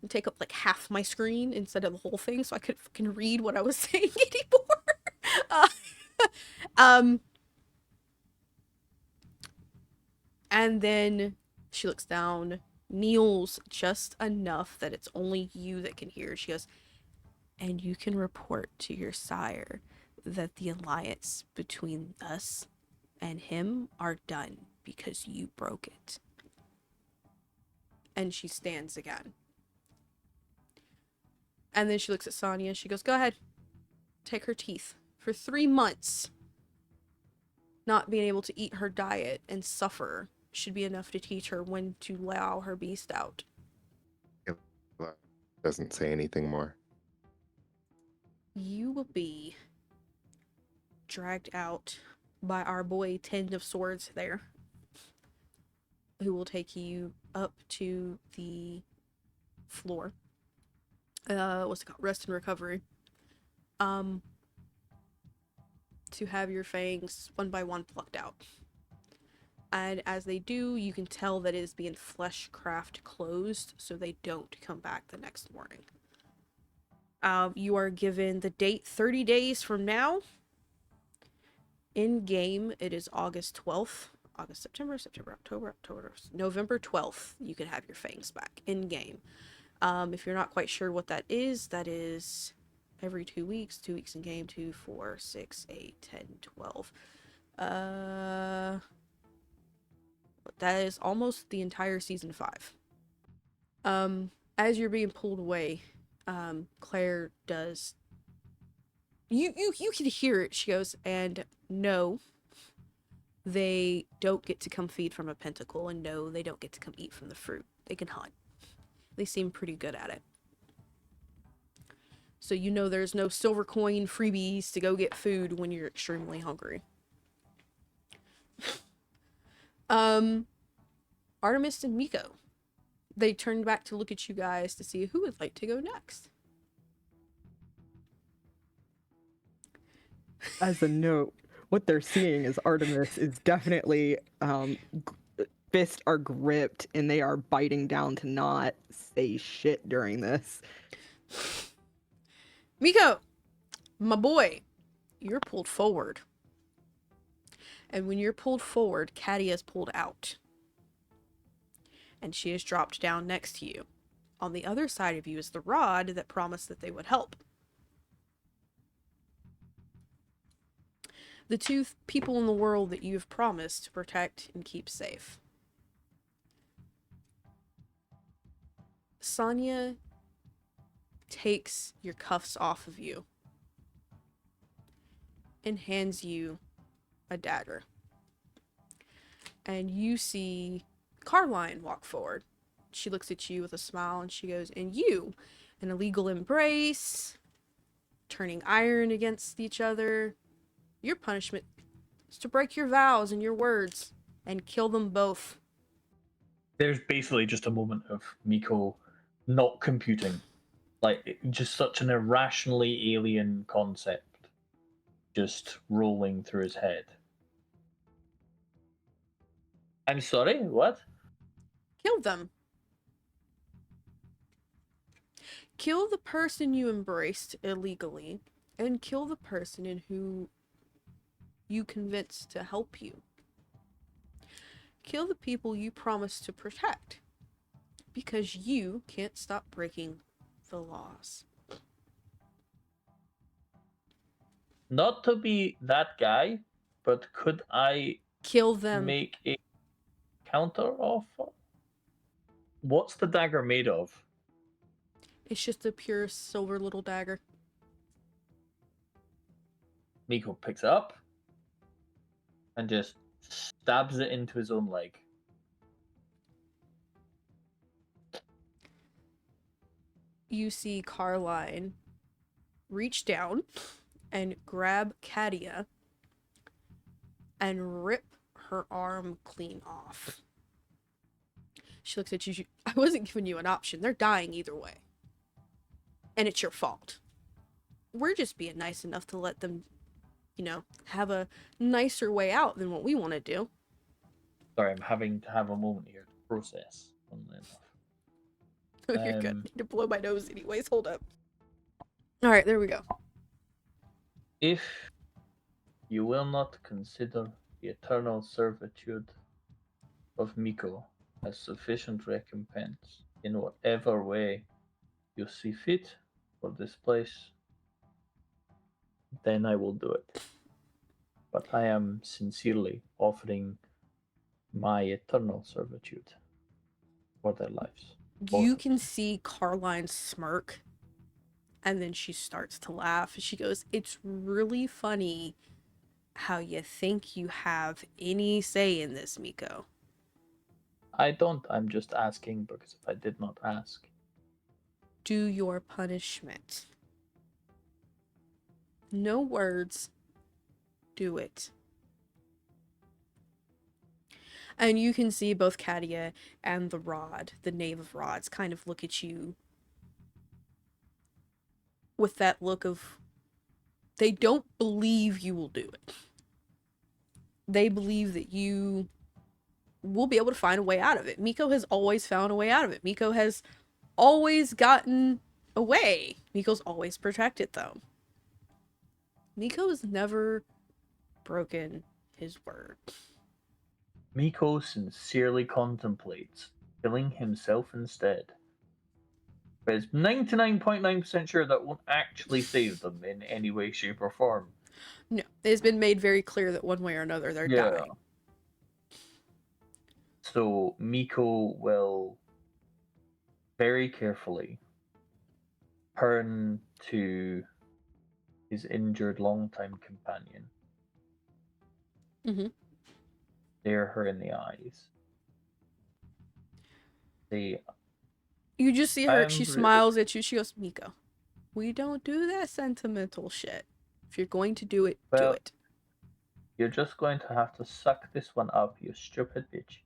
take up half my screen instead of the whole thing, so I couldn't fucking read what I was saying anymore. And then she looks down, kneels just enough that it's only you that can hear. She goes, and you can report to your sire that the alliance between us and him are done because you broke it. And she stands again. And then she looks at Sonya. She goes, go ahead. Take her teeth. For 3 months, not being able to eat her diet and suffer should be enough to teach her when to allow her beast out. Doesn't say anything more. You will be dragged out by our boy Ten of Swords there, who will take you up to the floor. What's it called? Rest and recovery. To have your fangs one by one plucked out. And as they do, you can tell that it is being fleshcraft closed, so they don't come back the next morning. You are given the date 30 days from now. In game, it is August 12th. August, September, October, November 12th, you can have your fangs back in game. If you're not quite sure what that is every 2 weeks. 2 weeks in game, 2, 4, 6, 8, 10, 12. That is almost the entire season 5. As you're being pulled away, Claire does. You can hear it. She goes, and no, they don't get to come feed from a pentacle, and no, they don't get to come eat from the fruit. They can hunt. They seem pretty good at it. So you know there's no silver coin freebies to go get food when you're extremely hungry. Artemis and Miko. They turned back to look at you guys to see who would like to go next. As a note, what they're seeing is Artemis is definitely fists are gripped and they are biting down to not say shit during this. Miko, my boy, you're pulled forward. And when you're pulled forward, Katia is pulled out. And she is dropped down next to you. On the other side of you is the rod that promised that they would help. The 2 people in the world that you have promised to protect and keep safe. Sonya takes your cuffs off of you and hands you a dagger. And you see Carline walk forward. She looks at you with a smile and she goes, and you, an illegal embrace, turning iron against each other. Your punishment is to break your vows and your words and kill them both. There's basically just a moment of Miko not computing. Like, just such an irrationally alien concept just rolling through his head. I'm sorry, what? Kill them. Kill the person you embraced illegally, and kill the person in who you convinced to help you. Kill the people you promised to protect, because you can't stop breaking the laws. Not to be that guy, but could I Kill them. make a counter offer? What's the dagger made of? It's just a pure silver little dagger. Miko picks it up and just stabs it into his own leg. You see Carline reach down and grab Katia and rip her arm clean off. She looks at you. I wasn't giving you an option. They're dying either way. And it's your fault. We're just being nice enough to let them, have a nicer way out than what we want to do. Sorry, I'm having to have a moment here to process. You're good. I need to blow my nose anyways. Hold up. All right, there we go. If you will not consider the eternal servitude of Miko as sufficient recompense in whatever way you see fit for this place, then I will do it. But I am sincerely offering my eternal servitude for their lives. You Both. can see Carline smirk, and then she starts to laugh. She goes, "It's really funny how you think you have any say in this, Miko. I don't. I'm just asking because if I did not ask, Do your punishment. No words. Do it." And you can see both Katia and the Rod, the Knave of Rods, kind of look at you with that look of they don't believe you will do it. They believe that you will be able to find a way out of it. Miko has always found a way out of it. Miko has always gotten away. Miko's always protected them. Miko has never broken his word. Miko sincerely contemplates killing himself instead. But is 99.9% sure that won't actually save them in any way, shape, or form. No, it has been made very clear that one way or another they're dying. So Miko will very carefully turn to his injured longtime companion. Mhm. Stare her in the eyes. Say, You just see her, she really- smiles at you, she goes, "Miko, we don't do that sentimental shit. If you're going to do it, do Well, it." You're just going to have to suck this one up, you stupid bitch.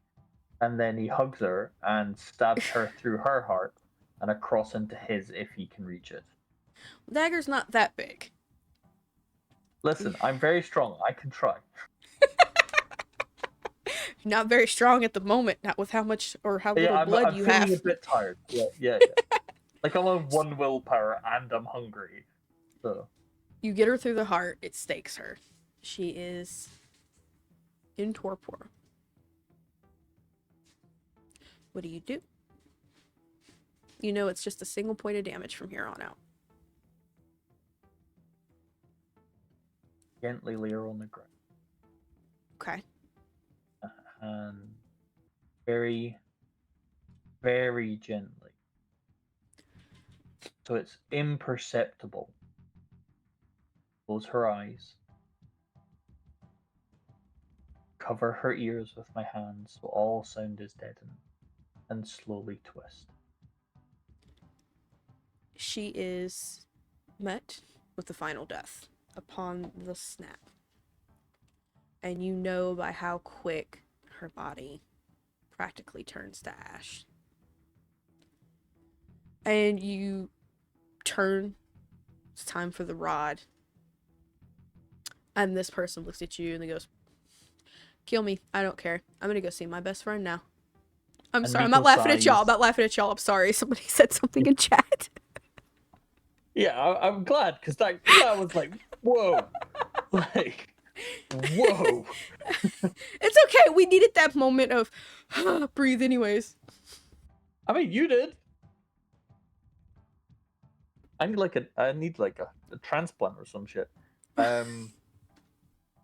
And then he hugs her and stabs her through her heart and across into his if he can reach it. Dagger's not that big. Listen, I'm very strong. I can try. Not very strong at the moment, not with how much or how little Yeah, blood I'm you feeling have. a bit tired. Yeah. Like I'm on one willpower and I'm hungry. So You get her through the heart, it stakes her. She is in torpor. What do? You know it's just a single point of damage from here on out. gently lay her on the ground. Okay. And very, very gently. So it's imperceptible. Close her eyes. Cover her ears with my hands so all sound is deadened. And slowly twist. She is met with the final death upon the snap. And you know by how quick her body practically turns to ash. And you turn. It's time for the rod. And this person looks at you and they goes, "Kill me. I don't care. I'm gonna go see my best friend now." I'm And sorry. I'm not Miko laughing at y'all. sighs. I'm not laughing at y'all. I'm sorry. Somebody said something in chat. Yeah, I'm glad because that was like, whoa, like, whoa. It's okay. We needed that moment of breathe anyways. I mean, you did. I need like a transplant or some shit.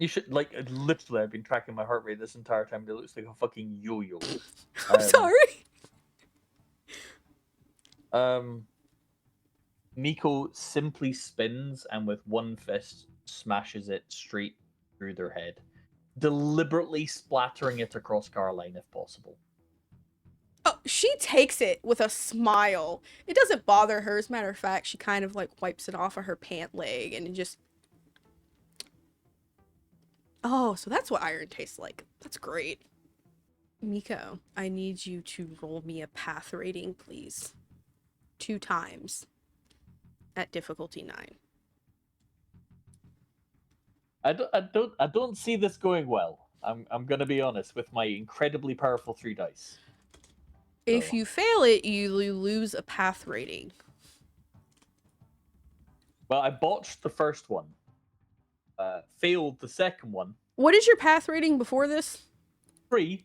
You should like literally. I've been tracking my heart rate this entire time. It looks like a fucking yo-yo. I'm sorry. Miko simply spins and with one fist smashes it straight through their head, deliberately splattering it across Caroline if possible. Oh, she takes it with a smile. It doesn't bother her. As a matter of fact, she kind of like wipes it off of her pant leg and just. Oh, so that's what iron tastes like. That's great. Miko, I need you to roll me a path rating, please. 2 times. At difficulty 9. I don't see this going well. I'm gonna be honest with my incredibly powerful 3 dice. If So, you fail it, you lose a path rating. well, I botched the first one. Failed the second one. What is your path rating before this? 3.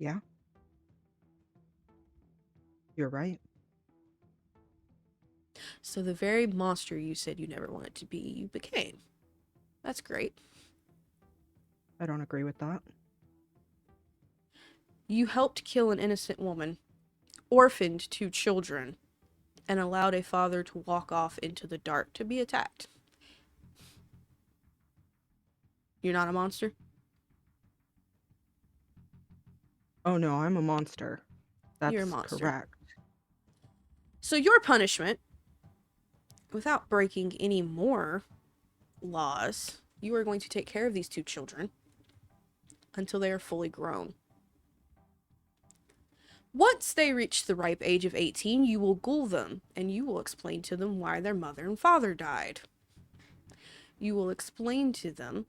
Yeah. You're right. So the very monster you said you never wanted to be, you became. That's great. I don't agree with that. You helped kill an innocent woman, orphaned 2 children, and allowed a father to walk off into the dark to be attacked. You're not a monster? Oh no, I'm a monster. You're a That's monster. correct. So your punishment, without breaking any more laws, you are going to take care of these 2 children until they are fully grown. Once they reach the ripe age of 18, you will ghoul them, and you will explain to them why their mother and father died. You will explain to them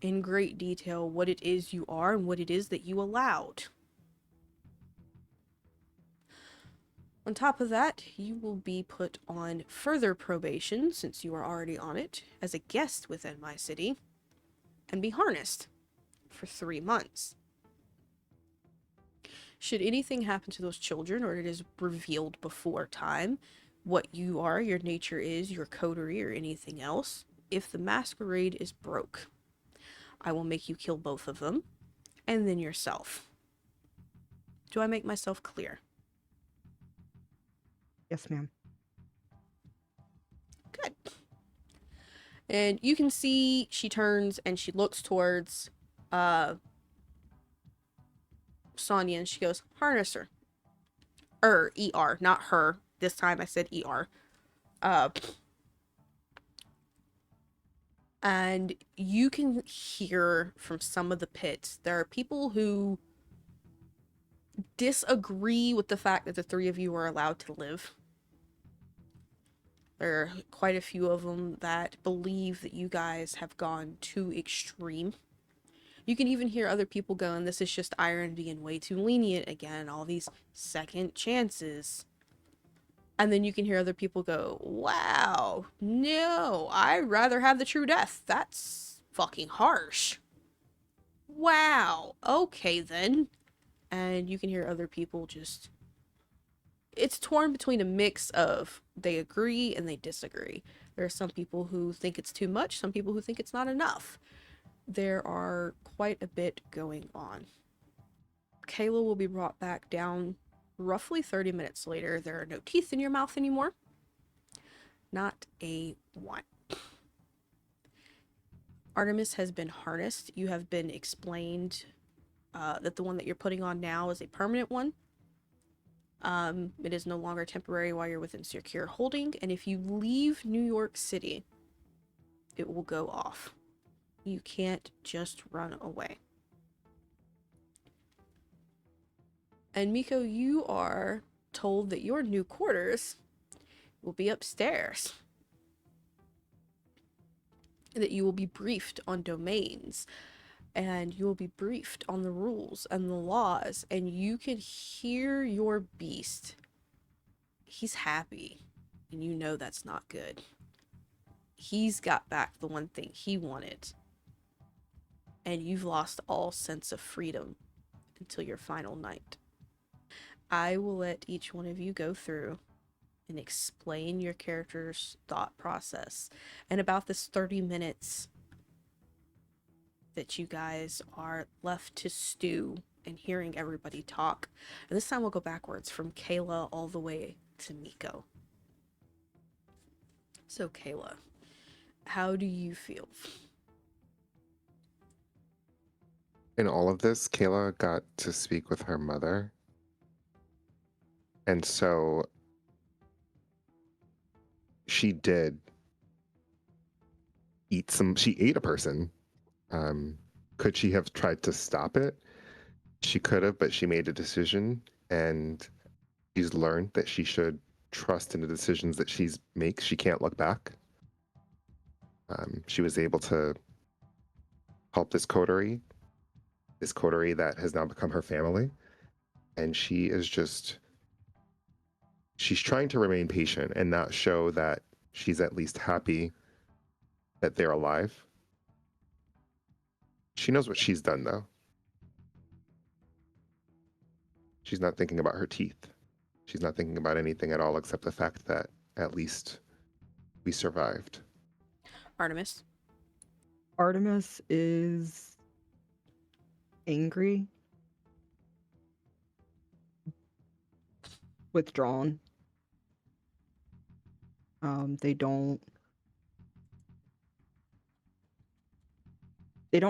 in great detail what it is you are and what it is that you allowed. On top of that, you will be put on further probation, since you are already on it, as a guest within my city, and be harnessed for 3 months. Should anything happen to those children, or it is revealed before time what you are, your nature is, your coterie, or anything else, if the masquerade is broke, I will make you kill both of them, and then yourself. Do I make myself clear? Yes, ma'am. Good. And you can see she turns and she looks towards Sonya, and she goes, harness her. ER, not her. This time I said ER. And you can hear from some of the pits, there are people who disagree with the fact that the 3 of you are allowed to live. There are quite a few of them that believe that you guys have gone too extreme. You can even hear other people going, this is just Iron being way too lenient again, all these second chances. And then you can hear other people go, wow, no, I'd rather have the true death. That's fucking harsh. Wow, okay then. And you can hear other people just... It's torn between a mix of they agree and they disagree. There are some people who think it's too much, some people who think it's not enough. There are quite a bit going on. Kayla will be brought back down roughly 30 minutes later. There are no teeth in your mouth anymore. Not a one. Artemis has been harnessed. You have been explained that the one that you're putting on now is a permanent one. It is no longer temporary while you're within secure holding, and if you leave New York City, it will go off. You can't just run away. And Miko, you are told that your new quarters will be upstairs. That you will be briefed on domains, and you will be briefed on the rules and the laws, and you can hear your beast. He's happy, and you know that's not good. He's got back the one thing he wanted, and you've lost all sense of freedom until your final night. I will let each one of you go through and explain your character's thought process and about this 30 minutes that you guys are left to stew and hearing everybody talk. And this time we'll go backwards from Kayla all the way to Miko. So Kayla, how do you feel? In all of this, Kayla got to speak with her mother. And so she did she ate a person. Could she have tried to stop it? She could have, but she made a decision, and she's learned that she should trust in the decisions that she makes. She can't look back. She was able to help this coterie that has now become her family. And she's trying to remain patient and not show that she's at least happy that they're alive. She knows what she's done, though. She's not thinking about her teeth. She's not thinking about anything at all except the fact that at least we survived. Artemis. Artemis is angry, withdrawn. They don't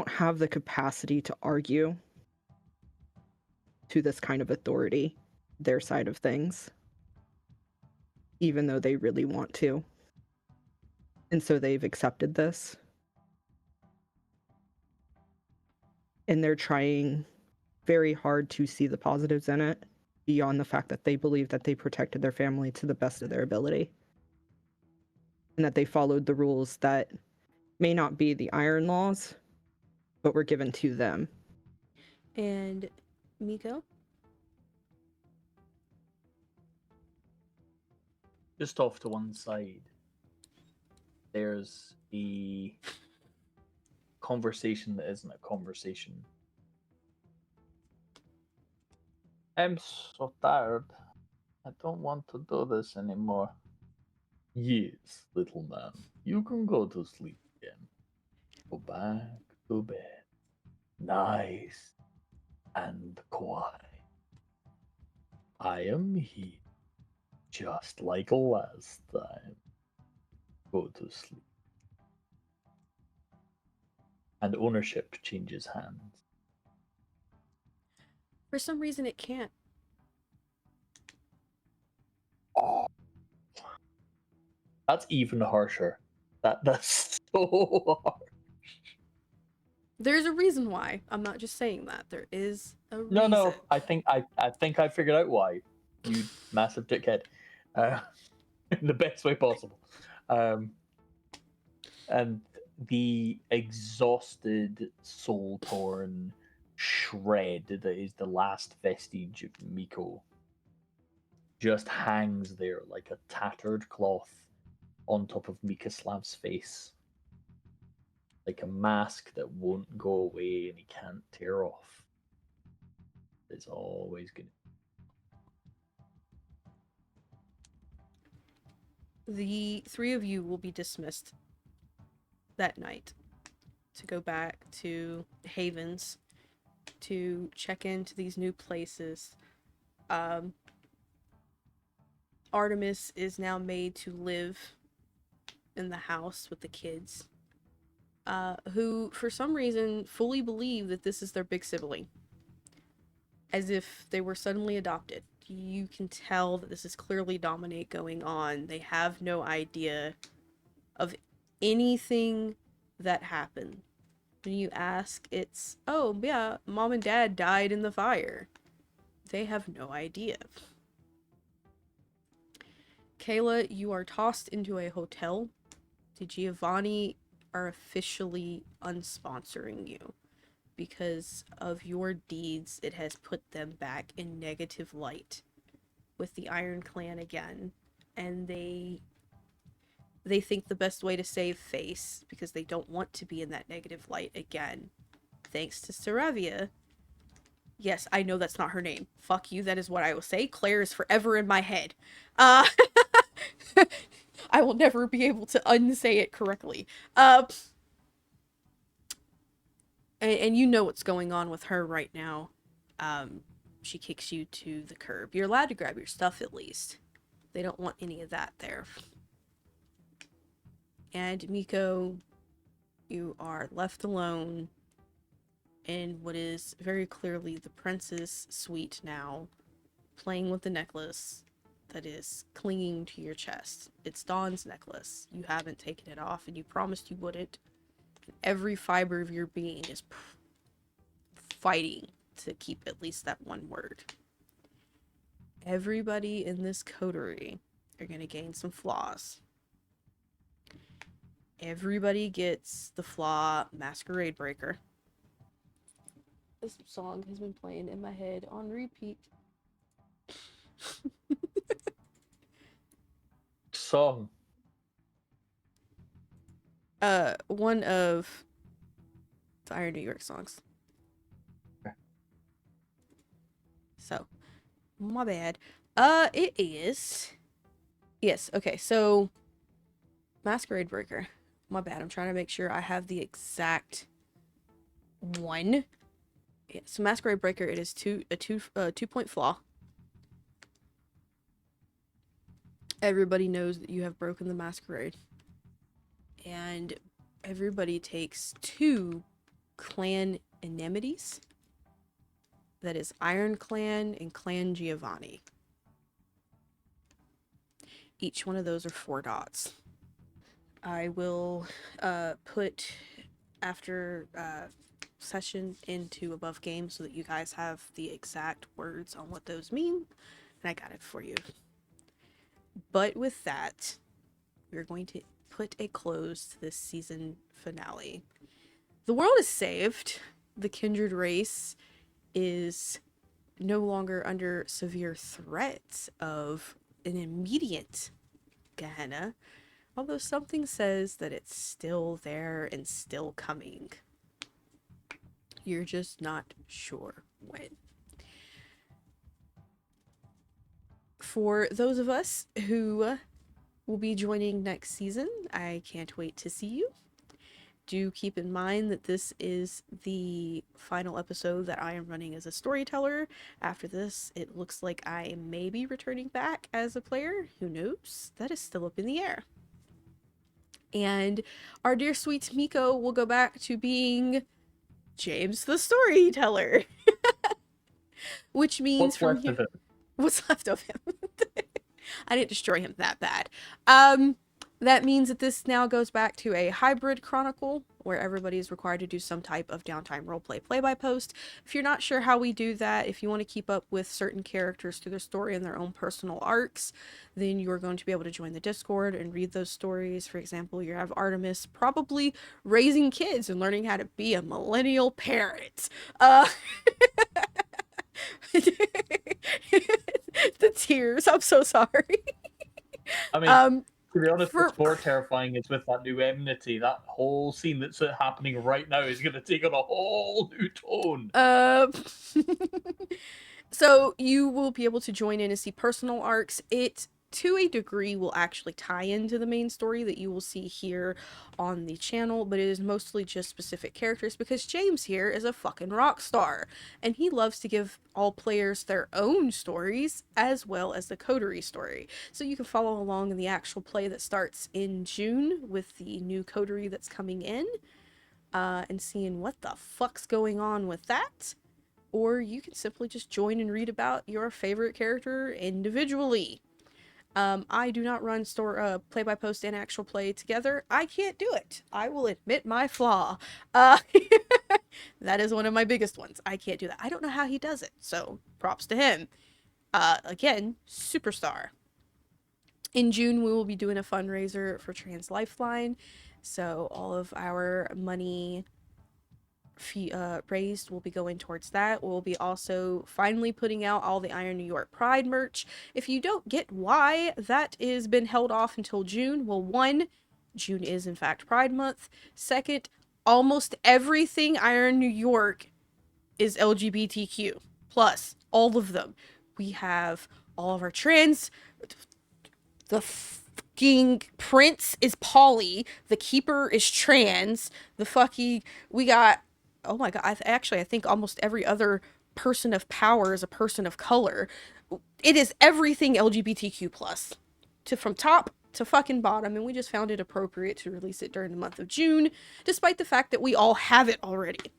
have the capacity to argue to this kind of authority, their side of things, even though they really want to. And so they've accepted this. And they're trying very hard to see the positives in it, beyond the fact that they believe that they protected their family to the best of their ability. And that they followed the rules that may not be the iron laws, but were given to them. And Miko? Just off to one side, there's a conversation that isn't a conversation. I'm so tired. I don't want to do this anymore. Yes, little man, you can go to sleep again. Go back to bed. Nice and quiet. I am here, just like last time. Go to sleep. And ownership changes hands. For some reason, it can't. Oh, that's even harsher. That's so harsh. There's a reason why. I'm not just saying that. There is a reason. No. I think I figured out why. You massive dickhead, in the best way possible. And the exhausted, soul-torn shred that is the last vestige of Miko just hangs there like a tattered cloth on top of Mikoslav's face. Like a mask that won't go away and he can't tear off. It's always gonna. The three of you will be dismissed that night to go back to Havens to check into these new places. Artemis is now made to live in the house with the kids, who, for some reason, fully believe that this is their big sibling, as if they were suddenly adopted. You can tell that this is clearly dominate going on. They have no idea of anything that happened. When you ask, it's, oh yeah, mom and dad died in the fire. They have no idea. Kayla, you are tossed into a hotel. The Giovanni are officially unsponsoring you. Because of your deeds, it has put them back in negative light with the Iron Clan again. And they think the best way to save face, because they don't want to be in that negative light again, thanks to Saravia. Yes, I know that's not her name. Fuck you, that is what I will say. Claire is forever in my head. I will never be able to unsay it correctly. And you know what's going on with her right now. She kicks you to the curb. You're allowed to grab your stuff at least. They don't want any of that there. And Miko, you are left alone in what is very clearly the prince's suite now, playing with the necklace that is clinging to your chest. It's Dawn's necklace. You haven't taken it off, and you promised you wouldn't. Every fiber of your being is fighting to keep at least that one word. Everybody in this coterie are going to gain some flaws. Everybody gets the flaw Masquerade Breaker. This song has been playing in my head on repeat. Song. One of the Iron New York songs. Okay. So, My bad. It is. Yes, okay, so Masquerade Breaker. My bad. I'm trying to make sure I have the exact one. Yeah, so Masquerade Breaker, it is 2 point flaw. Everybody knows that you have broken the masquerade. And everybody takes 2 clan enmities. That is Iron Clan and Clan Giovanni. Each one of those are 4 dots. I will put after session into above game so that you guys have the exact words on what those mean. And I got it for you. But with that, we're going to put a close to this season finale. The world is saved. The kindred race is no longer under severe threat of an immediate Gehenna, although something says that it's still there and still coming. You're just not sure when. For those of us who will be joining next season, I can't wait to see you. Do keep in mind that this is the final episode that I am running as a storyteller. After this, it looks like I may be returning back as a player. Who knows? That is still up in the air. And our dear sweet Miko will go back to being James the storyteller. Which means What's from left here... of it? What's left of him? I didn't destroy him that bad. That means that this now goes back to a hybrid chronicle where everybody is required to do some type of downtime roleplay play-by-post. If you're not sure how we do that, if you want to keep up with certain characters through their story and their own personal arcs, then you're going to be able to join the Discord and read those stories. For example, you have Artemis probably raising kids and learning how to be a millennial parent. The tears. I'm so sorry. I mean, to be honest, for- what's more terrifying is with that new enmity, that whole scene that's happening right now is going to take on a whole new tone. So you will be able to join in and see personal arcs. It, to a degree, will actually tie into the main story that you will see here on the channel, but it is mostly just specific characters because James here is a fucking rock star, and he loves to give all players their own stories as well as the coterie story. So you can follow along in the actual play that starts in June with the new coterie that's coming in, and seeing what the fuck's going on with that. Or you can simply just join and read about your favorite character individually. I do not run play-by-post and actual play together. I can't do it. I will admit my flaw. That is one of my biggest ones. I can't do that. I don't know how he does it, so props to him. Again, superstar. In June, we will be doing a fundraiser for Trans Lifeline, so all of our money raised will be going towards that. We'll be also finally putting out all the Iron New York Pride merch. If you don't get why that is been held off until June, well, 1, June is in fact Pride Month. 2nd, almost everything Iron New York is LGBTQ plus, all of them. We have all of our trans. The fucking prince is poly. The keeper is trans. The fucking, we got, oh my god, I think almost every other person of power is a person of color. It is everything LGBTQ plus, from top to fucking bottom, and we just found it appropriate to release it during the month of June, despite the fact that we all have it already.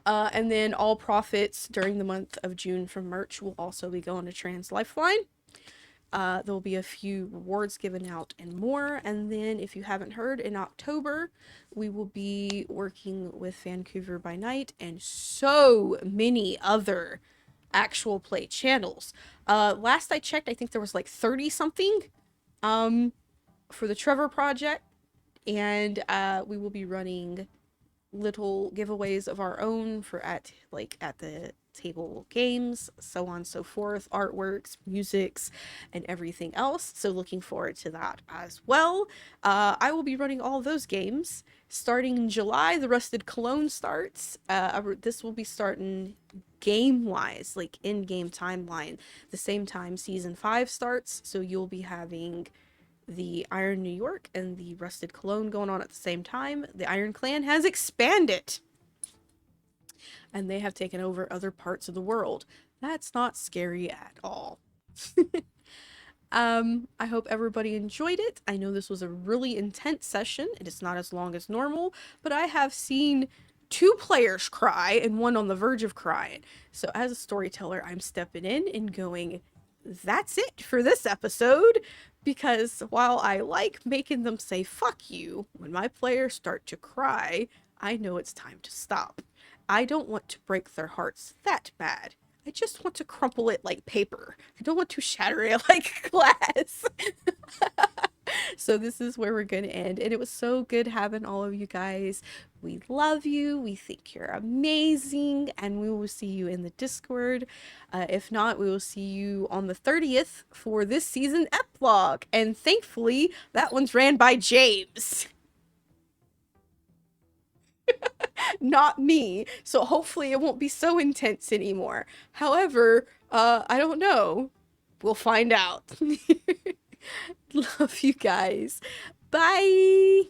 And then all profits during the month of June from merch will also be going to Trans Lifeline. There will be a few rewards given out and more. And then, if you haven't heard, in October, we will be working with Vancouver by Night and so many other actual play channels. Last I checked, I think there was like 30 something for the Trevor Project. And we will be running little giveaways of our own for at the table games, so on and so forth, artworks, musics, and everything else. So looking forward to that as well. I will be running all those games. Starting in July, the Rusted Cologne starts. This will be starting game-wise, like in-game timeline, the same time Season 5 starts. So you'll be having the Iron New York and the Rusted Cologne going on at the same time. The Iron Clan has expanded, and they have taken over other parts of the world. That's not scary at all. I hope everybody enjoyed it. I know this was a really intense session. It is not as long as normal, but I have seen 2 players cry and one on the verge of crying. So as a storyteller, I'm stepping in and going, that's it for this episode. Because while I like making them say fuck you, when my players start to cry, I know it's time to stop. I don't want to break their hearts that bad. I just want to crumple it like paper. I don't want to shatter it like glass. So this is where we're going to end. And it was so good having all of you guys. We love you. We think you're amazing. And we will see you in the Discord. If not, we will see you on the 30th for this season epilogue. And thankfully, that one's ran by James. Not me. So hopefully it won't be so intense anymore. However, I don't know. We'll find out. Love you guys. Bye.